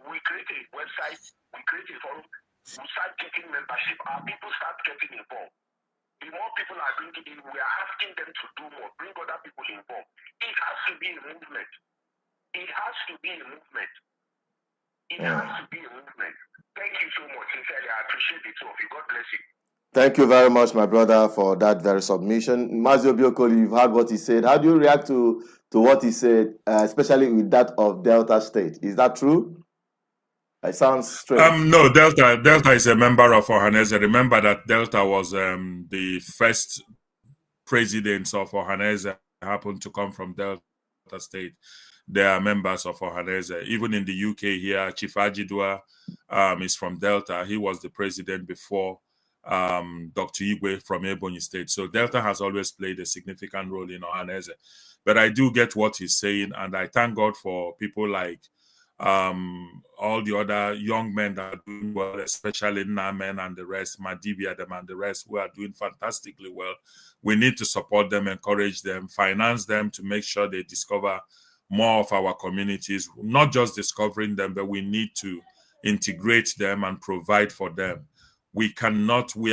We create a website, we create a forum, we start getting membership, our people start getting involved. The more people are bringing in, we are asking them to do more, bring other people involved. It has to be a movement. It has to be a movement. It has to be a movement. Thank you so much, sincerely. I appreciate it. So, God bless you. Thank you very much, my brother, for that very submission. Mazi Obi Okoli, you've heard what he said. How do you react to what he said, especially with that of Delta State? Is that true? It sounds strange. No, Delta is a member of Ohaneze. Remember that Delta was the first presidents of Ohaneze happened to come from Delta State. They are members of Ohaneze. Even in the UK here, Chief Ajidua is from Delta. He was the president before Dr. Igwe from Ebonyi State. So Delta has always played a significant role in Ohaneze. But I do get what he's saying, and I thank God for people like all the other young men that are doing well, especially Namen and the rest, Madibia them and the rest, who are doing fantastically well. We need to support them, encourage them, finance them to make sure they discover more of our communities, not just discovering them, but we need to integrate them and provide for them. We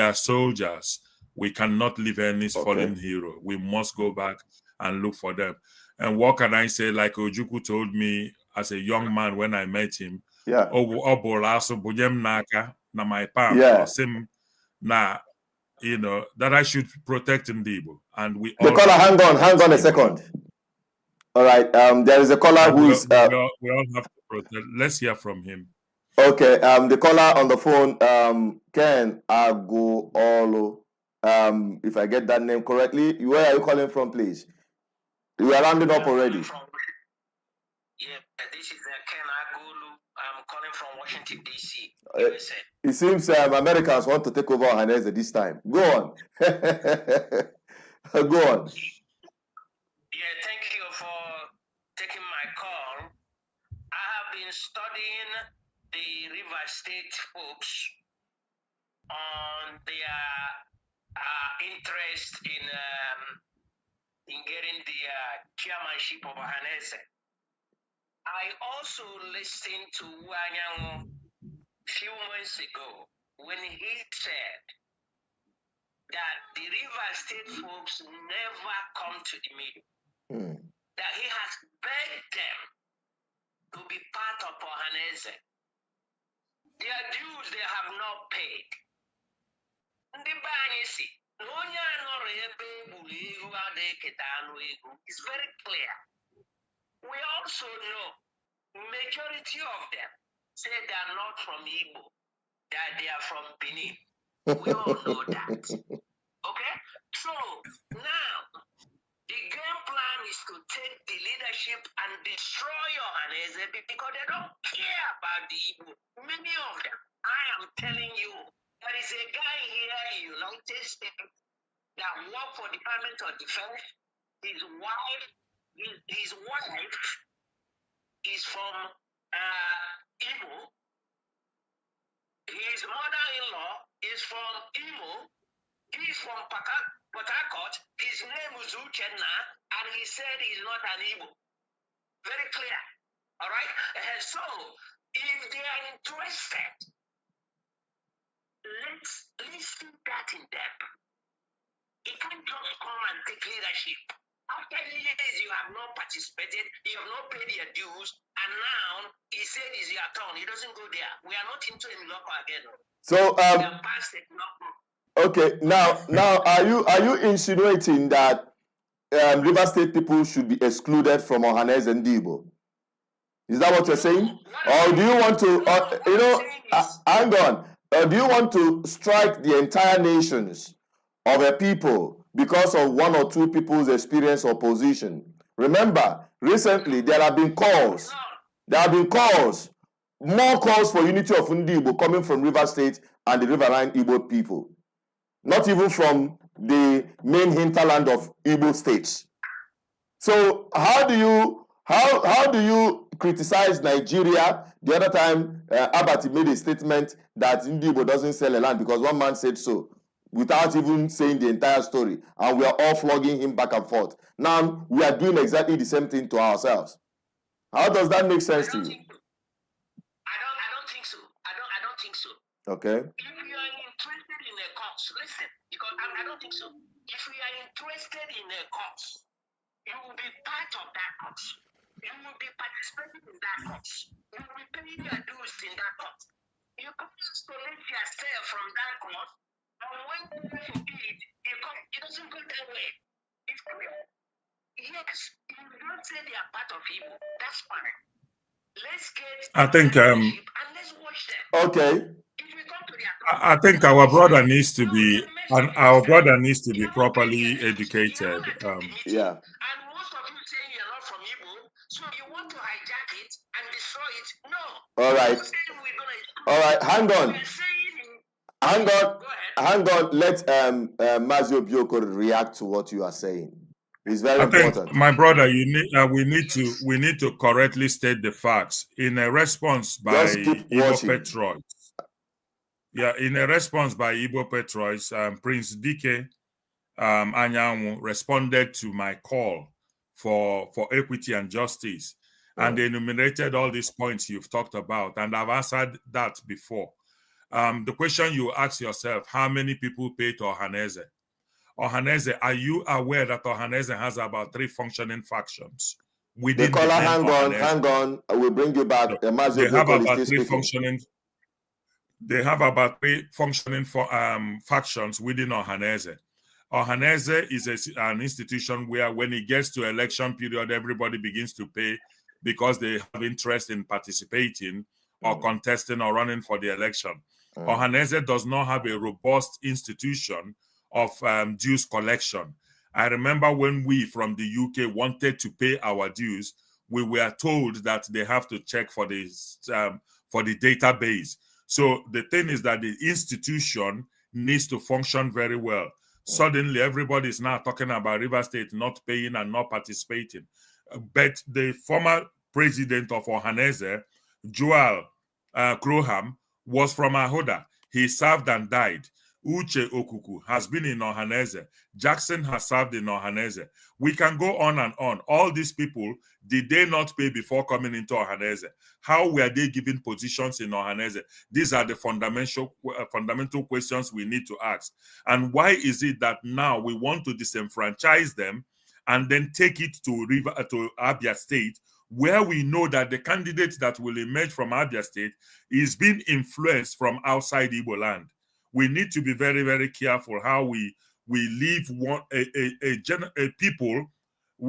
are soldiers. We cannot leave any fallen hero. We must go back and look for them. And what can I say? Like Ojukwu told me as a young man when I met him, yeah, na my palm, you know, that I should protect Ndigbo. And we all hang on a second. All right, there is a caller who's we all have to protect. Let's hear from him. Okay, the caller on the phone, Ken Aguolo. If I get that name correctly, where are you calling from, please? We are rounding up already. Yeah, this is Ken Aguolo. I'm calling from Washington, D.C., USA. It seems Americans want to take over Ohaneze this time. Go on. Go on. Yeah, thank you for taking my call. I have been studying the River State folks on their interest in getting the chairmanship of Ohaneze. I also listened to Wanyango a few months ago when he said that the River State folks never come to the meeting. That he has begged them to be part of Ohaneze. Their dues they have not paid. It's very clear. We also know majority of them say they are not from Igbo, that they are from Benin. We all know that. Okay? So now the game plan is to take the leadership and destroy Ohaneze because they don't care about the Igbo. Many of them, I am telling you, there is a guy here in the United States that works for the Department of Defense. His wife is from Igbo. His mother-in-law is from Igbo. He's from But I got his name is Uchenna, and he said he's not an Igbo. Very clear. All right? So, if they are interested, let's listen that in depth. He can't just come and take leadership. After years, you have not participated, you have not paid your dues, and now he said it's your turn. He doesn't go there. We are not into him local again. So, okay, now, are you insinuating that River State people should be excluded from Ohaneze and Ndigbo? Is that what you're saying? Or do you want to, hang on, do you want to strike the entire nations of a people because of one or two people's experience or position? Remember, recently there have been calls, more calls for unity of Ndigbo coming from River State and the Riverine Igbo people. Not even from the main hinterland of Igbo states. So how do you criticize Nigeria? The other time, Abati made a statement that Ndigbo doesn't sell a land because one man said so, without even saying the entire story, and we are all flogging him back and forth. Now we are doing exactly the same thing to ourselves. How does that make sense to you? I don't think so. I don't think so. Okay. If you are interested in a cause, listen, because I don't think so. If you are interested in a cause, you will be part of that cause. You will be participating in that cause. You will be paying your dues in that cause. You can't isolate yourself from that cause, and when you forbid, it doesn't go that way. It's coming. Yes, you don't say they are part of Igbo. That's fine. Let's get I think and let's watch them. Okay. I think our brother needs to be properly educated. Yeah. And most of you saying you're not from Igbo, so you want to hijack it and destroy it. No. All right. All right. Hang on. Let Mazi Obi react to what you are saying. It's very important. My brother, we need to correctly state the facts in a response by Igbo Petroids. Yeah, in a response by Igbo Petroids, Prince Dike Anyanwu responded to my call for equity and justice, and they enumerated all these points you've talked about, and I've answered that before. The question you ask yourself: how many people pay to Ohaneze? Ohaneze, are you aware that Ohaneze has about 3 functioning factions? The caller, hang on. We'll bring you back. They have about 3 functioning. They have about 3 functioning factions within Ohaneze. Ohaneze is an institution where, when it gets to election period, everybody begins to pay because they have interest in participating or contesting or running for the election. Ohaneze does not have a robust institution of dues collection. I remember when we from the UK wanted to pay our dues, we were told that they have to check for the database. So the thing is that the institution needs to function very well. Suddenly, everybody is now talking about River State not paying and not participating. But the former president of Ohaneze, Joel Crowham, was from Ahoda. He served and died. Uche Okuku has been in Ohaneze. Jackson has served in Ohaneze. We can go on and on. All these people, did they not pay before coming into Ohaneze? How were they given positions in Ohaneze? These are the fundamental questions we need to ask. And why is it that now we want to disenfranchise them and then take it to Abia State, where we know that the candidate that will emerge from Abia State is being influenced from outside Igboland? We need to be very, very careful how we leave a people.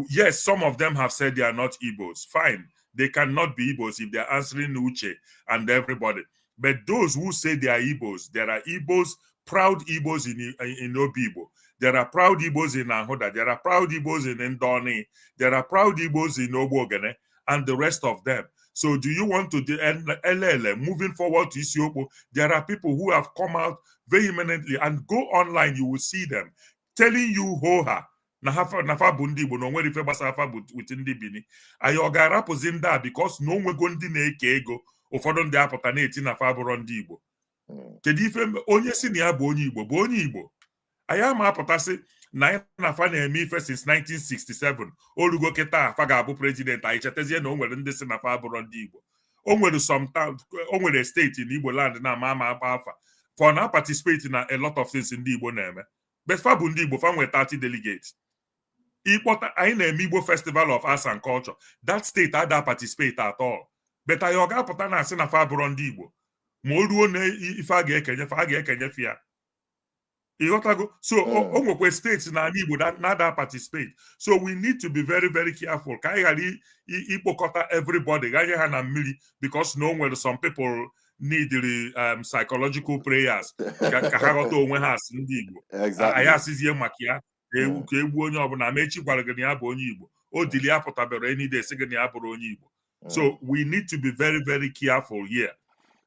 Yes, some of them have said they are not Igbos. Fine, they cannot be Igbos if they're answering Uche and everybody. But those who say they are Igbos, there are Igbos, proud Igbos in Obibo. There are proud Igbos in Ahoda. There are proud Igbos in Ndoni. There are proud Igbos in Obogene and the rest of them. So do you want to do LL moving forward to Isiokpo? There are people who have come out vehemently, and go online, you will see them telling you hoha nafa bundi bo no nwere ife gbasa afa with ndị Bini. Ayi ọ ga-arapụzi ndị a because na onwego ndị na-eke ego, ụfọdụ ndị apụta na-eti nafa abụrụ ndị Igbo. Kedu ife onye si na ya bụ onye Igbo bụ onye Igbo? Anyị ama apụtasị na fa na-eme ife since 1967 olugo kịta afa ga-abụ president anyị chetazie na o nwere ndị si na fa abụrụ ndị Igbo o nwere steeti in Igboland na-ama agba afa for na participate na a lot of things ndị Igbo na-eme but fa bụ ndị Igbo fa nwere 30 delegates ịkpọta anyị na-eme Igbo Festival of Arts and Culture that state ada participate at all but anyị ọ ga-apụta na asị na fa abụrụ ndị Igbo ma o ruo na ife a ga-ekenyefe ya ịghọtago so o nwekwa steeti na ala Igbo na-ada participate so we need to be very very careful ka anyị ghara ikpokọta everybody ganye ha na mmiri because na o nwere some people need psychological prayers ka ha ghọta onwe ha asị ndị Igbo anyị asịzie maka ya ka egbu onye ọbụla ma echi gwara gị na ya bụ onye Igbo o dili ya pụtabere enide esi gị na ya bụrụ onye Igbo so we need to be very very careful here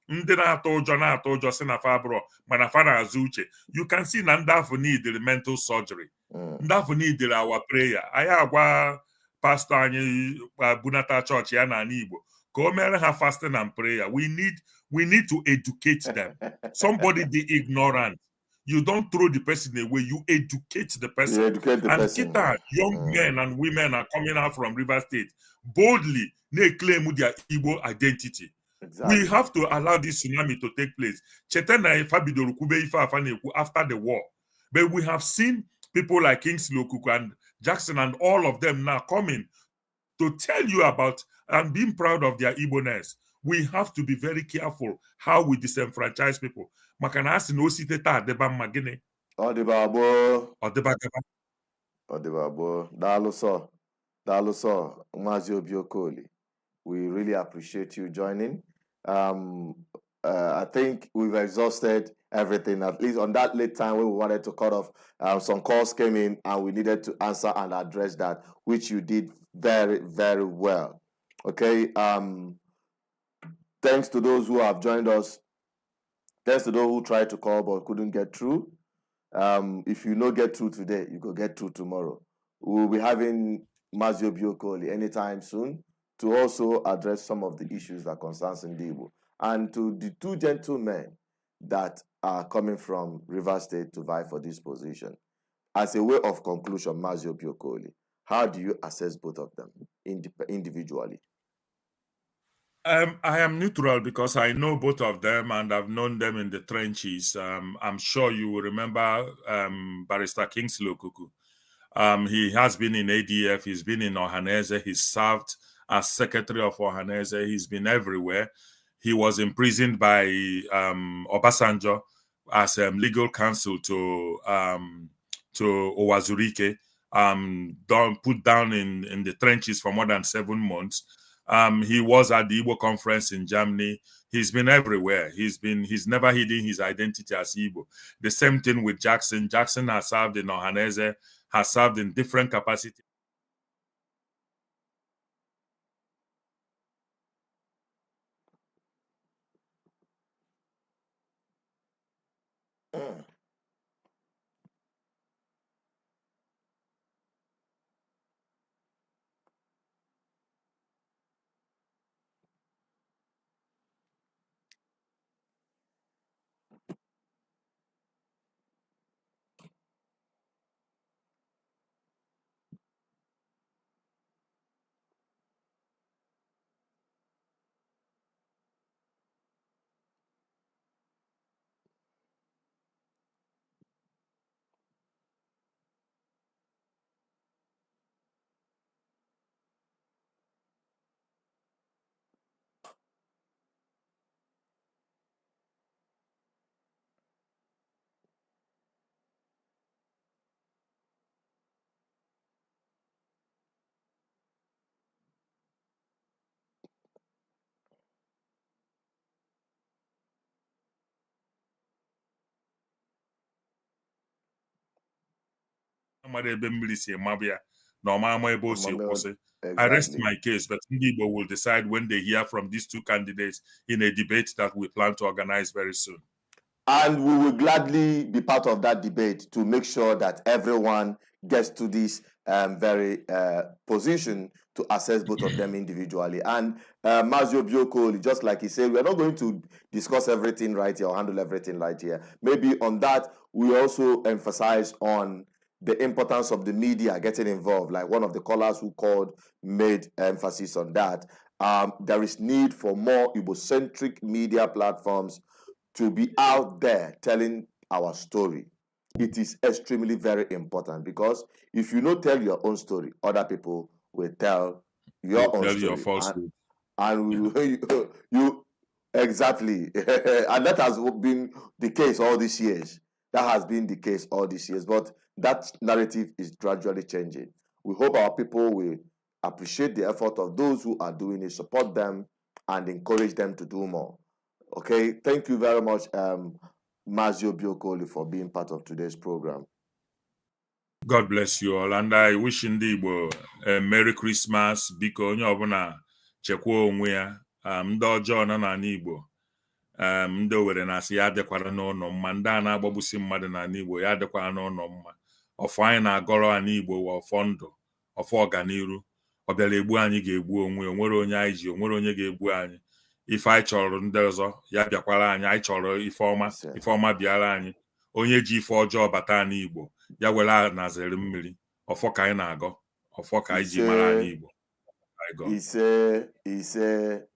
ndị na-atụ ụjọ si na fa abụrụ mana fa na-azụ uche you can see na ndị afọ need mental surgery ndị afọ need our prayer anyị agwa pastọ anyị bunata chọọchị ya n'ala Igbo ka o mere ha fasting and prayer we need to educate them somebody be ignorant you don't throw the person away you educate the person and young men and women are coming out from Rivers State boldly na-claim their Igbo identity. Exactly. We have to allow this tsunami to take place. After the war. But we have seen people like Kingsley Okuku and Jackson and all of them now coming to tell you about and being proud of their Igbo-ness. We have to be very careful how we disenfranchise people. Makanasi no siteta deba magine. Odibabo. Daluso. Mazi Obi Okoli. We really appreciate you joining. I think we've exhausted everything, at least on that late time when we wanted to cut off. Some calls came in and we needed to answer and address that, which you did very, very well. Okay. Thanks to those who have joined us. Thanks to those who tried to call but couldn't get through. If you don't get through today, you go get through tomorrow. We'll be having Mazi Obi Okoli anytime soon to also address some of the issues that concerns Ndigbo. And to the two gentlemen that are coming from Rivers State to vie for this position. As a way of conclusion, Mazi Obi Okoli, how do you assess both of them individually? I am neutral because I know both of them and I've known them in the trenches. I'm sure you will remember Barrister Kingsley Okuku. He has been in ADF, he's been in Ohaneze, he's served as secretary of Ohaneze, he's been everywhere. He was imprisoned by Obasanjo as legal counsel to Owazurike, put down in the trenches for more than 7 months. He was at the Igbo conference in Germany. He's been everywhere. He's never hidden his identity as Igbo. The same thing with Jackson. Jackson has served in Ohaneze, has served in different capacities. I rest my case, but Ndigbo will decide when they hear from these two candidates in a debate that we plan to organize very soon. And we will gladly be part of that debate to make sure that everyone gets to this very position to assess both of them individually. And Mazi Obi Okoli, just like he said, we're not going to discuss everything right here or handle everything right here. Maybe on that, we also emphasize on the importance of the media getting involved, like one of the callers who called made emphasis on that. There is need for more Igbo-centric media platforms to be out there telling our story. It is extremely very important, because if you don't tell your own story, other people will tell your own story. Your false and you exactly. And that has been the case all these years. That has been the case all these years. But that narrative is gradually changing. We hope our people will appreciate the effort of those who are doing it, support them, and encourage them to do more. Okay, thank you very much, Mazi Obi Okoli, for being part of today's program. God bless you all, and I wish Ndigbo a Merry Christmas. Biko onye ọbụla chekwa onwe ya, ndị ọjọọ nọ n'ala Igbo, ndị Owere na-asị ya adịkwara n'ụlọ mma, ndị a na-agbagbusi mmadụ n'ala Igbo ya adịkwara n'ụlọ mma. Ọfọ anyị na-agọrọ ala Igbo wa ọfọ ndụ, ọfọ ọganiru. Ọ bịara egbu anyị ga-egbu onwe, onwere onye anyị ji, onwere onye ga-egbu anyị. Ife anyị chọrọ ndị ọzọ ya bịakwara anyị, anyị chọrọ ife ọma bịara anyị. Onye ji ife ọjọọ bata n'Igbo ya were nazere mmiri. Ọfọ ka anyị na-agọ, ọfọ ka anyị ji mara anyị Igbo.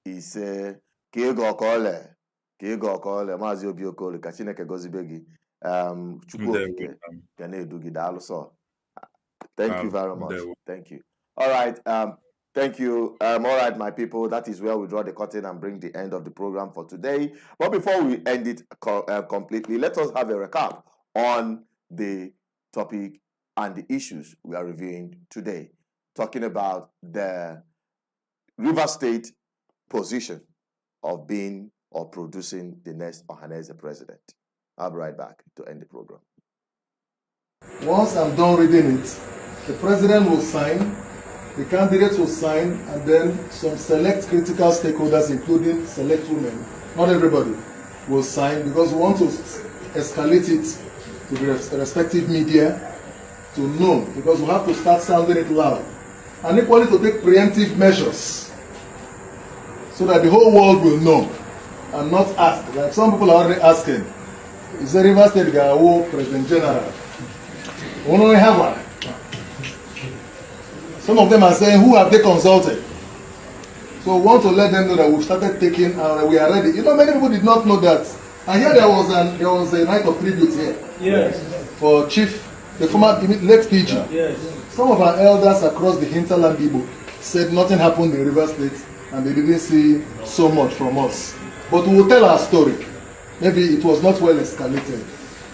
Ise ka ịgọ ọkọle Mazi Obi Okoli, ka Chineke gozibe gị. Chukwu okike ga na-edu gị. Daalụ sọ. Thank you very much. Thank you. All right. Thank you. All right, my people. That is where we draw the curtain and bring the end of the program for today. But before we end it completely, let us have a recap on the topic and the issues we are reviewing today. Talking about the River State position of being or producing the next Ohaneze president. I'll be right back to end the program. Once I'm done reading it, the president will sign, the candidates will sign, and then some select critical stakeholders, including select women, not everybody, will sign, because we want to escalate it to the respective media to know, because we have to start sounding it loud. And equally to take preemptive measures so that the whole world will know and not ask, like some people are already asking, is the River State guy who President General? We only have one. Some of them are saying, who have they consulted? So we want to let them know that we've started taking and we are ready. You know, many people did not know that. And here there was a night of tribute here. Yes. For the former late PG. Yes. Some of our elders across the hinterland Igbo said nothing happened in River State and they didn't see so much from us. But we will tell our story. Maybe it was not well escalated.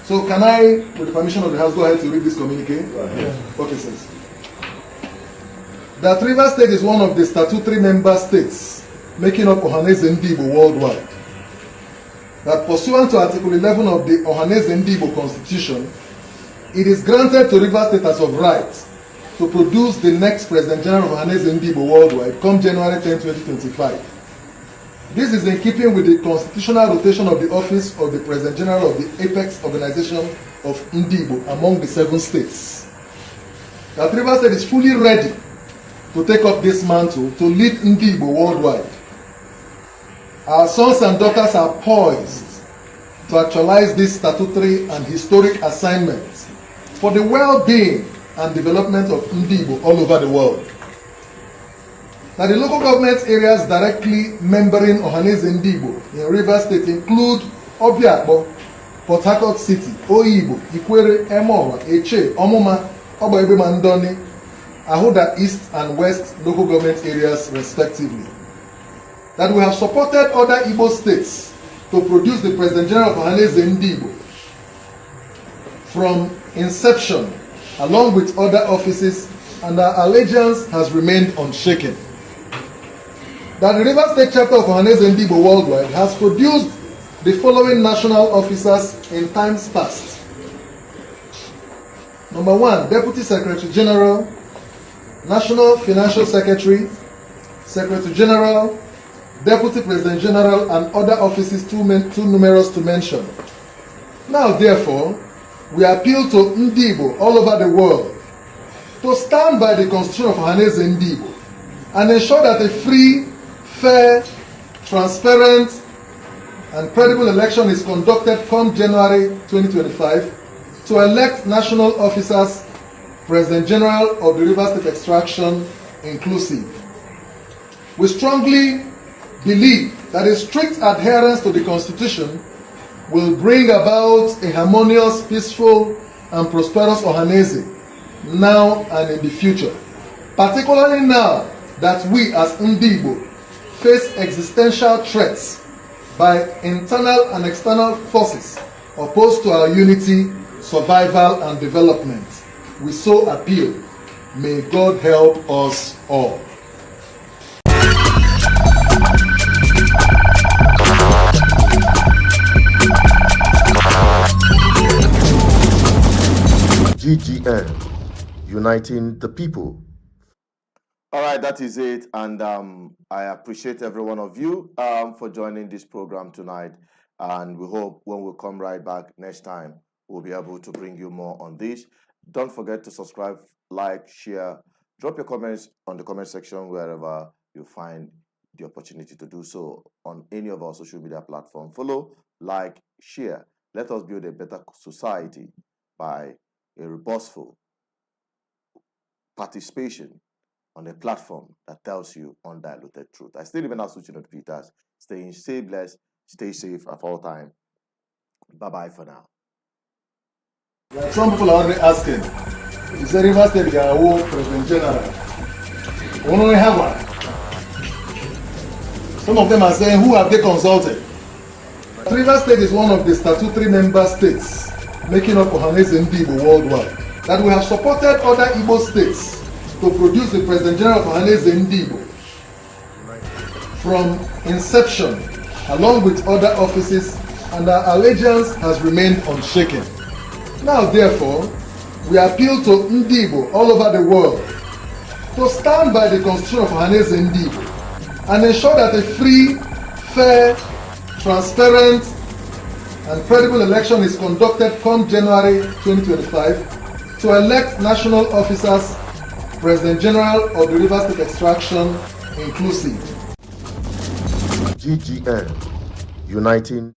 So can I, with the permission of the House, go ahead to read this communique? Yes. Okay, sir. That River State is one of the statutory member states making up Ohaneze Ndigbo worldwide. That pursuant to Article 11 of the Ohaneze Ndigbo Constitution, it is granted to River State as of right to produce the next President General of Ohaneze Ndigbo worldwide come January 10, 2025. This is in keeping with the constitutional rotation of the office of the President General of the Apex Organization of Ndigbo among the 7 states. That River State is fully ready to take up this mantle to lead Ndigbo worldwide. Our sons and daughters are poised to actualize this statutory and historic assignment for the well-being and development of Ndigbo all over the world. Now, the local government areas directly membering Ohaneze Ndigbo in River State include Obiakpo, Port Harcourt City, Oyibo, Ikwere, Emowa, Eche, Omuma, Oboebe Mandoni, Ahoda East and West local government areas respectively. That we have supported other Igbo states to produce the President General of Ohaneze Ndigbo from inception, along with other offices, and our allegiance has remained unshaken. That the River State chapter of Ohaneze Ndigbo worldwide has produced the following national officers in times past. Number 1, Deputy Secretary General, National Financial Secretary, Secretary General, Deputy President General, and other offices too numerous to mention. Now, therefore, we appeal to Ndigbo all over the world to stand by the Constitution of Ohaneze Ndigbo and ensure that a free, fair, transparent, and credible election is conducted come January 2025 to elect national officers President General of the Rivers State Extraction inclusive. We strongly believe that a strict adherence to the Constitution will bring about a harmonious, peaceful, and prosperous Ohaneze now and in the future, particularly now that we as Ndigbo face existential threats by internal and external forces opposed to our unity, survival, and development. We so appeal. May God help us all. GGM, uniting the people. All right, that is it. And I appreciate every one of you for joining this program tonight. And we hope when we come right back next time, we'll be able to bring you more on this. Don't forget to subscribe, like, share, drop your comments on the comment section wherever you find the opportunity to do so on any of our social media platforms. Follow, like, share. Let us build a better society by a resourceful participation on a platform that tells you undiluted truth. I still remain as Suchinot Peters. Stay blessed, stay safe at all time. Bye-bye for now. Like some people are already asking, is the Rivers State President General? We only have one. Some of them are saying, who have they consulted? Rivers State is one of the statutory member states making up Ohaneze Ndigbo worldwide. That we have supported other Igbo states to produce the President General of Ohaneze Ndigbo from inception, along with other offices, and our allegiance has remained unshaken. Now, therefore, we appeal to Ndigbo all over the world to stand by the Constitution of Ohaneze Ndigbo and ensure that a free, fair, transparent, and credible election is conducted come January 2025 to elect national officers, President General of the Rivers State Extraction inclusive. GGM, uniting